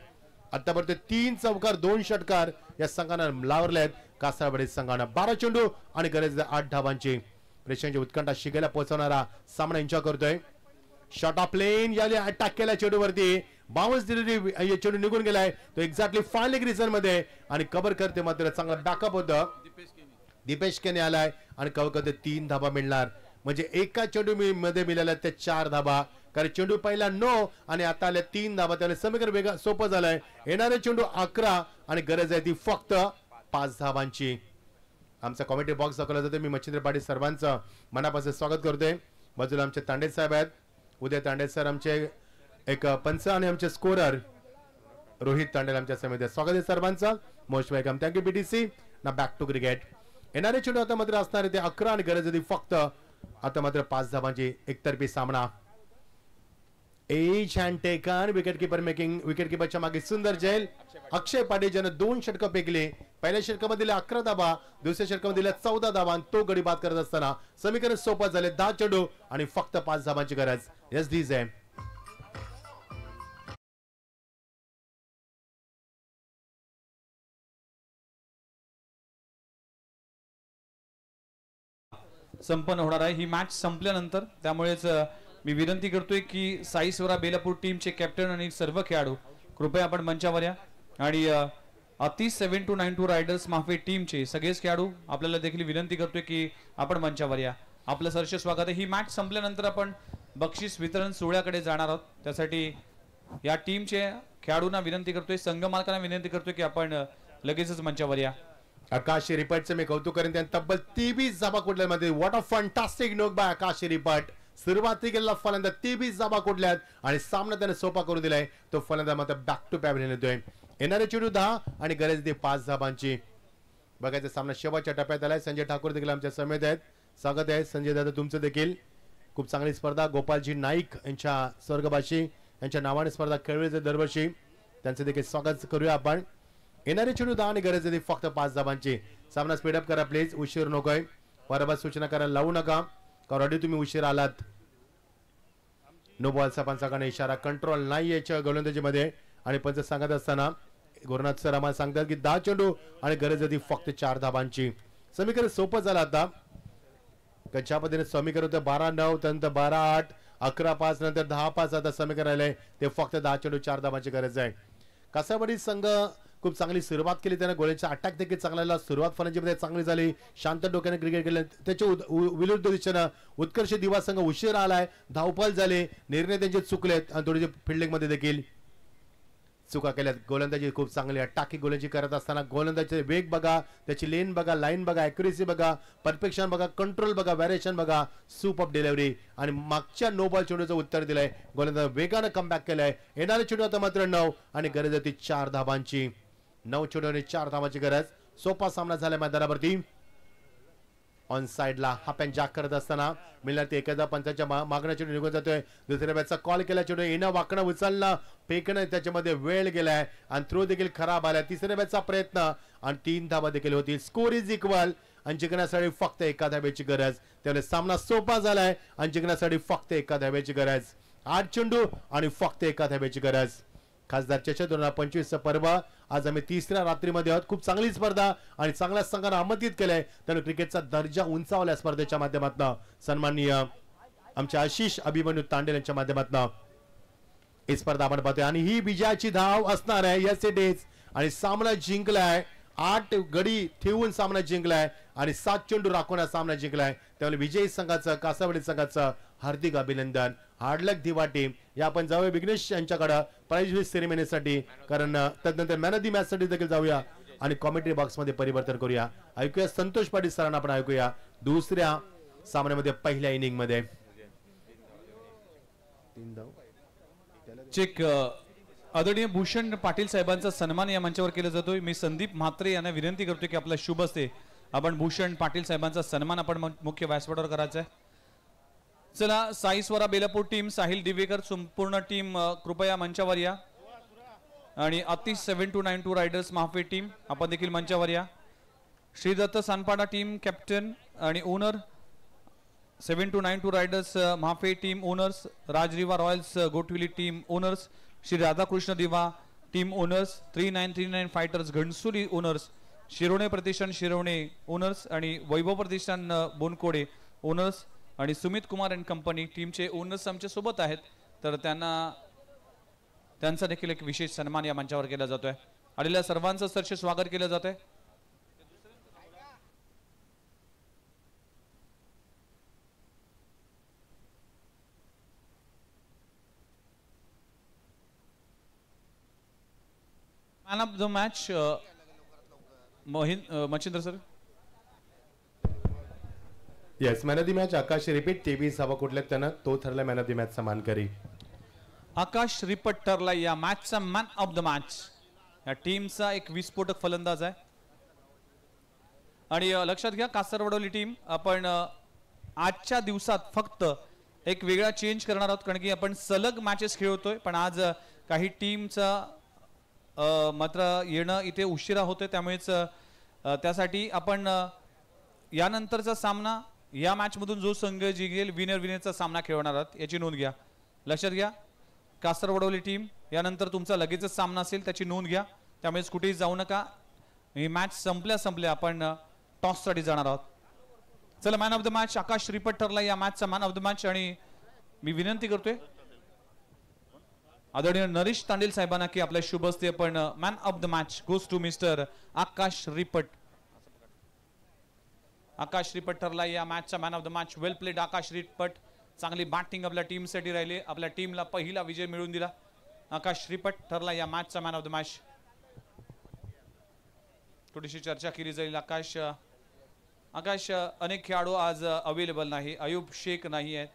आतापर्यंत 3 चौकार 2 षटकार या संघानं लावले आहेत. कासारवाडी संघानं 12 चेंडू आणि गरज 8 धावांची. प्रेक्षकांची उत्कंठा शिगेला पोहोचवणारा सामना एन्जॉय करतोय. शॉट ऑफ प्लेन याने अटॅक केला चेंडूवरती बाउन्स दिलेली चेंडू निघून गेलाय तो एक्झॅक्टली फायलिंग रिझन मध्ये आणि कव्हर करते मात्र चांगला बॅकअप होतं. दीपेश केने आलाय आणि कव्हर करते 3 धाबा मिळणार म्हणजे एका चेंडू मध्ये मिळाल्या त्या 4 धाबा कारण चेंडू पहिला नो आणि आता आल्या 3 धाबा त्यामुळे समीकरण वेगळं सोपं झालंय. येणारे चेंडू 11 आणि गरज आहे ती फक्त 5 धावांची. आमचा कॉमेंट्री बॉक्स दाखवला जातो. मी मच्छिंद्र पाटील सर्वांचं मनापासून स्वागत करतोय. बाजूला आमचे तांडे साहेब आहेत. उदय तांडे सर आमचे एक पंच आणि आमचे स्कोरर रोहित तांडेल आमच्या समितीत स्वागत आहे सर्वांचं. Most welcome. Thank you BTC. ना बॅक टू क्रिकेट. येणारे चेंडू आता मात्र असणार आहे ते 11 आणि गरज आहे फक्त आता मात्र 5 धावांची. एकतर्फी सामना. H hand taken wicket keeper making. Wicket कीपरच्या मागे सुंदर जैल अक्षय पाटील ज्याने 2 षटकं फेकले. पहिल्या षटकामध्ये 11 धाबा दुसऱ्या षटकामध्ये 14 धाबा तो गडी बाद करत असताना समीकरण सोपं झाले. 10 चेंडू आणि फक्त 5 धावांची गरज. यस दिस आहे. संपन्न होणार आहे ही मॅच संपल्यानंतर. त्यामुळेच मी विनंती करतोय की साई स्वरा बेलापूर टीमचे कॅप्टन आणि सर्व खेळाडू कृपया आपण मंचावर या आणि अति 7292 रायडर्स माफे टीमचे सगळेच खेळाडू आपल्याला देखील विनंती करतोय की आपण मंचावर या. आपलं सहर्ष स्वागत आहे. ही मॅच संपल्यानंतर आपण बक्षीस वितरण सोहळ्याकडे जाणार आहोत. त्यासाठी या टीमचे खेळाडूंना विनंती करतोय संघ मालकांना विनंती करतोय की आपण लगेचच मंचावर या. आकाश रिपटचं मी कौतुक करेन. त्यांनी तब्बल 23 जाबा कुठल्यामध्ये व्हॉट अ फंटास्टिक नोक बाय आकाश रिपट. सुरुवातीला फलंदाज 23 जाबा कुठल्यात आणि सामना त्याने सोपा करून दिलाय. तो फलंदाज मात्र बॅक टू पॅव्हलियन येतोय. येणारे चेंडू 10 आणि गरज दे 5 धाबांची. बघायचा सामना शेवटच्या टप्प्यात आलाय. संजय ठाकूर देखील आमच्या समेत आहेत. स्वागत आहे संजय दादा तुमचं देखील. खूप चांगली स्पर्धा. गोपालजी नाईक यांच्या स्वर्गवासी यांच्या नावाने स्पर्धा खेळली दरवर्षी. त्यांचं देखील स्वागत करूया आपण. येणारे चेंडू 10 आणि गरज आहे फक्त 5 धाबांची. सामना स्पीडअप करा प्लीज. उशीर नकोय. बरोबर सूचना करायला लावू नका कारण ऑलरेडी तुम्ही उशीर आलात. नो बॉलचा पंचाकडे इशारा. कंट्रोल नाही याच्या गोलंदाजीमध्ये आणि पंच सांगत असताना गुरुनाथ सर आम्हाला सांगतात की 10 चेंडू आणि गरज आहे फक्त 4 धाबांची. समीकरण सोपं झालं आता. ज्या पद्धतीने समीकरण होतं 12-9 त्यानंतर 12-8 11-5 नंतर 10-5 आता समीकरण राहिलंय ते फक्त 10 चेंडू 4 धाबांची गरज आहे. कासारवाडी संघ खूप चांगली सुरुवात केली. त्याने गोलंदाजीचा अटॅक देखील चांगला. सुरुवात फलंदाजीमध्ये चांगली झाली. शांत डोक्याने क्रिकेट केलं. त्याच्या विरुद्ध दिशेनं उत्कर्ष दिवा संघ उशीर आलाय. धावपल झाले. निर्णय त्यांचे चुकलेत आणि थोडेसे फिल्डिंग मध्ये देखील चुका केल्यात. गोलंदाजी खूप चांगली आहे. टाकी गोलंदाजी करत असताना गोलंदाजीचे वेग बघा, त्याची लेन बघा, लाईन बघा, ॲक्युरेसी बघा, परफेक्शन बघा, कंट्रोल बघा, व्हेरिएशन बघा, सुपर डिलिव्हरी आणि मागच्या नो बॉल चेंडूचं उत्तर दिलंय. गोलंदाज वेगानं कमबॅक केलंय. येणारे चेंडू आता मात्र 9 आणि गरज होती 4 धाबांची. 9 चेंडूने 4 धाबांची गरज. सोपा सामना झाला मैदानावरती. ऑन साइडला हा पॅन जॅक करत असताना मिळणार ते एखादा पंचाच्या मागणं चेंडू निघून जातोय. दुसऱ्या बॅटचा कॉल केला, चेंडू येणं वाकणं उचलणं फेकणं त्याच्यामध्ये वेळ गेलाय आणि थ्रो देखील खराब आलाय. तिसऱ्या बॅटचा प्रयत्न आणि 3 धाबा देखील होतील. स्कोर इज इक्वल आणि जिंकण्यासाठी फक्त एका धाब्याची गरज. त्यामुळे सामना सोपा झालाय आणि जिंकण्यासाठी फक्त एका धाब्याची गरज. 8 चेंडू आणि फक्त एका धाब्याची गरज. खासदार चषक 2025 पर्व आज आम्ही तिसऱ्या रात्रीमध्ये आहोत. खूप चांगली स्पर्धा आणि चांगल्या संघानं आमंत्रित केलंय. त्यामुळे क्रिकेटचा दर्जा उंचावल्या स्पर्धेच्या माध्यमातून सन्माननीय आमच्या आशिष अभिमन्यू तांडेल यांच्या माध्यमातून ही स्पर्धा आपण पाहतोय आणि ही विजयाची धाव असणार आहे. Yes it is. आणि सामना जिंकलाय. 8 गडी ठेवून सामना जिंकलाय आणि 7 चेंडू राखून हा सामना जिंकलाय. त्यामुळे विजयी संघाचं, कासावडी संघाचं हार्दिक अभिनंदन. हार्डलक दिवा टीम या आपण जाऊया विघ्नेश यांच्याकडे प्राइज विश सेरेमनीसाठी, कारण त्यानंतर मॅन ऑफ द मॅच साठी देखील जाऊया आणि कॉमेंट्री बॉक्स मध्ये परिवर्तन करूया. ऐकूया संतोष पाटील सरांना आपण ऐकूया दुसऱ्या सामन्यामध्ये पहिल्या इनिंग मध्ये. चेक आदरणीय भूषण पाटील साहेबांचा सन्मान या मंचावर केला जातोय. मी संदीप म्हात्रे यांना विनंती करतोय की आपला शुभ असते आपण भूषण पाटील साहेबांचा सन्मान आपण मुख्य व्यासपीठावर करायचा आहे. चला साईस्वरा बेलापूर टीम, साहिल दिवेकर संपूर्ण टीम कृपया मंचावर या. आणि अतिश 7292 रायडर्स महाफे टीम आपण देखील मंचावर या. श्रीदत्त सानपाडा टीम कॅप्टन आणि owner, 7292 riders Mahape team owners, राजरिवा royals Gothivali team owners, Shri Radhakrishna Diva team owners, 3939 fighters Ghansoli owners, Shirone Pratishthan Shirone owners आणि वैभव प्रतिष्ठान बोनकोडे ओनर्स आणि सुमित कुमार अँड कंपनी टीमचे ओनर्स आमच्या सोबत आहेत. तर त्यांचा देखील एक विशेष सन्मान या मंचावर केला जातोय. आलेल्या सर्वांचं सरसे स्वागत केलं जात आहे. Man of the match Machhindra sir. Yes, man of the match Akash repeat 23 धावा कुठल्यात त्यानं तो ठरला मॅन ऑफ द मॅचचा मानकरी. आकाश रिपट ठरला या मॅचचा मॅन ऑफ द मॅच. या टीमचा एक विस्फोटक फलंदाज आहे. आणि लक्षात घ्या कासरवडोली टीम, आपण आजच्या दिवसात फक्त एक वेगळा चेंज करणार आहोत, कारण की आपण सलग मॅचेस खेळतोय. पण आज काही टीमचा मात्र येणं इथे उशिरा होतोय, त्यामुळेच त्यासाठी आपण यानंतरचा सामना या मॅच मधून जो संघ जिंकेल विनरचा सामना खेळवणार आहात, याची नोंद घ्या. लक्षात घ्या कासरवडोली टीम, यानंतर तुमचा लगेचच सामना असेल त्याची नोंद घ्या. त्यामुळे कुठेही जाऊ नका. ही मॅच संपल्या आपण टॉस साठी जाणार आहोत. चला, मॅन ऑफ द मॅच आकाश रिपट ठरला या मॅचचा मॅन ऑफ द मॅच. आणि मी विनंती करतोय आदरणीय नरेश तांडेल साहेबांना की आपल्या शुभ हस्ते आपण man of the match goes to mister Akash Ripat. Akash Ripat ठरला या मॅचचा man of the match. Well played Akash Ripat. चांगली बॅटिंग आपल्या टीमसाठी राहिली, आपल्या टीमला पहिला विजय मिळवून दिला. आकाश रिपट ठरला या मॅचचा मॅन ऑफ द मॅच. थोडीशी चर्चा केली जाईल. आकाश अनेक खेळाडू आज अवेलेबल नाही, अयूब शेख नाही आहेत,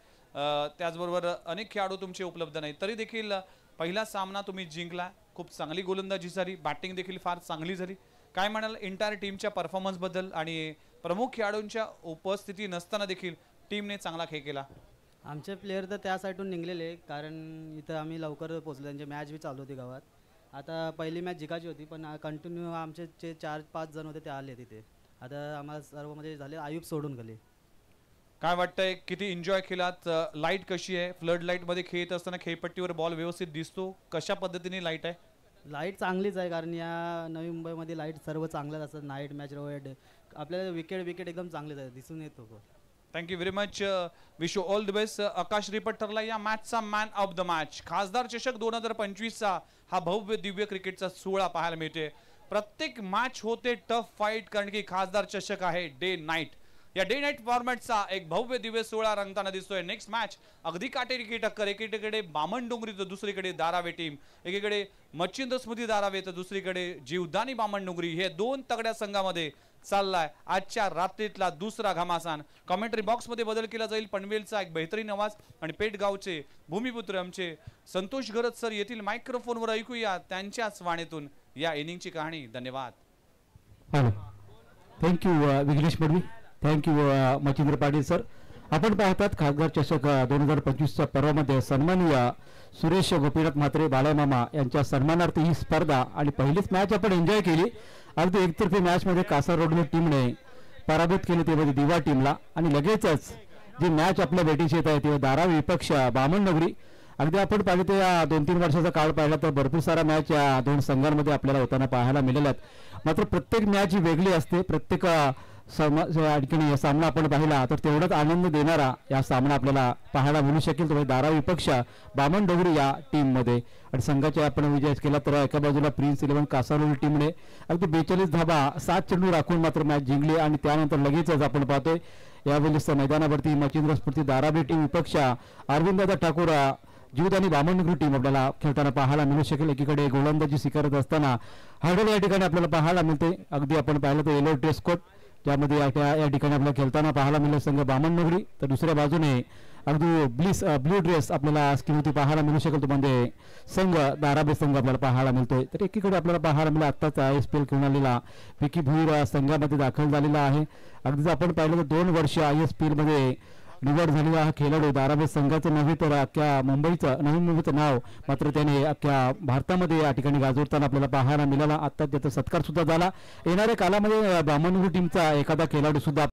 त्याचबरोबर अनेक खेळाडू तुमचे उपलब्ध नाहीत, तरी देखील पहिला सामना तुम्ही जिंकला. खूप चांगली गोलंदाजी झाली, बॅटिंग देखील फार चांगली झाली. काय म्हणाल एंटायर टीमच्या परफॉर्मन्स बद्दल आणि प्रमुख खेळाडूंच्या उपस्थिती नसताना देखील टीमने चांगला खेळ केला? आमचे प्लेयर तर त्या साईडून निघलेले, कारण इथं आम्ही लवकर पोहोचलो. त्यांची मॅच बी चालू होती गावात. आता पहिली मॅच जिंकायची होती, पण कंटिन्यू आमचे जे 4-5 जण होते ते आले तिथे. आता आम्हाला सर्व म्हणजे झाले, आयुब सोडून गेले. काय वाटतंय, किती एन्जॉय केलात? लाईट कशी आहे? फ्लड लाईट मध्ये खेळत असताना खेळपट्टीवर बॉल व्यवस्थित दिसतो? कशा पद्धतीने लाईट आहे? लाईट चांगलीच आहे, कारण या नवी मुंबईमध्ये लाईट सर्व चांगल्याच असतात. नाईट मॅच रोड आपल्याला विकेट एकदम चांगले दिसून येतो. Thank you very much. Wish you all the best. आकाश रिपट ठरला या मॅचचा मॅन ऑफ द मॅच. खासदार चषक 2025चा हा भव्य दिव्य क्रिकेटचा सोहळा पाहायला मिळते. प्रत्येक मॅच होते टफ फाईट, कारण की खासदार चषक आहे डे नाईट. या डे नाईट फॉर्मॅटचा एक भव्य दिव्य सोहळा रंगताना दिसतोय. नेक्स्ट मॅच अगदी काटेकी टक्कर. एकीकडे बामणडोंगरी तर दुसरीकडे दारावे टीम. एकीकडे मच्छिंद्र स्मृती दारावे तर दुसरीकडे जीवदानी बामणडोंगरी. हे दोन तगड्या संघामध्ये चाललाय आजच्या रात्रीतला दुसरा घमासान. कमेंट्री बॉक्स मध्ये बदल केला जाईल. पनवेलचा एक बेहतरीन आवाज आणि पेटगावचे भूमिपुत्र आमचे संतोष गरज सर येथील मायक्रोफोनवर ऐकूया त्यांच्याच वाणीतून या इनिंगची कहाणी. धन्यवाद. Hello, thank you Vighnesh Madvi, thank you Machhindra Patil sir. आपण पाहतात खासदार चषक 2025च्या पर्वामध्ये सन्माननीय सुरेश गोपीनाथ म्हात्रे बाळामामा यांच्या सन्मानार्थ ही स्पर्धा आणि पहिलीच मॅच आपण एन्जॉय केली. अगदी एकतर्फी मॅचमध्ये कासाररोडने टीमने पराभूत केले तेव्हा दिवा टीमला आणि लगेचच जी मॅच आपल्या भेटीस येत आहे तेव्हा धारावी विपक्ष बामणनगरी. अगदी आपण पाहिलं ते 2-3 वर्षाचा काळ पाहिला तर भरपूर सारा मॅच या दोन संघांमध्ये आपल्याला होताना पाहायला मिळाल्या आहेत. मात्र प्रत्येक मॅच ही वेगळी असते. प्रत्येक ठिकाणी सामना आपण पाहिला तर तेवढाच आनंद देणारा या सामना आपल्याला पाहायला मिळू शकेल. तो धारावी विपक्ष बामणडोंगरी या टीममध्ये आणि संघाच्या आपण विजय केला तर एका बाजूला प्रिन्स 11 कासारोली टीमने अगदी 42 धाबा 7 चेंडू राखून मात्र मॅच जिंकली आणि त्यानंतर लगेचच आपण पाहतोय यावेळेस मैदानावरती मच्छिंद्र स्फूर्ती धारावी टीम विपक्ष अरविंददादा ठाकूर जीवदानी बामणडोंगरी टीम आपल्याला खेळताना पाहायला मिळू शकेल. एकीकडे गोलंदाजी स्वीकारत असताना हर्डल या ठिकाणी आपल्याला पाहायला मिळते. अगदी आपण पाहिलं तर येलो ड्रेस कोड ज्यामध्ये या ठिकाणी आपल्याला खेळताना पाहायला मिळेल संघ बामणडोंगरी. तर दुसऱ्या बाजूने अगदी ब्लू ड्रेस आपल्याला स्किनवरती पाहायला मिळू शकेल. तो म्हणजे संघ धारावी संघ आपल्याला पाहायला मिळतोय. तर एकीकडे आपल्याला पाहायला मिळेल आत्ताच ISPL खेळून आलेला विकी भुईर संघामध्ये दाखल झालेला आहे. अगदीच आपण पाहिलं तर 2 वर्ष ISPL मध्ये निवड झालेला हा खेळाडू धारावी संघाचं नव्हे तर अख्ख्या नवी मुंबईचं नाव मात्र त्याने अख्ख्या भारतामध्ये या ठिकाणी गाजवताना आपल्याला पाहायला मिळाला. आता त्याचा सत्कार सुद्धा झाला. येणाऱ्या काळामध्ये बामणडोंगरी टीमचा एखादा खेळाडू सुद्धा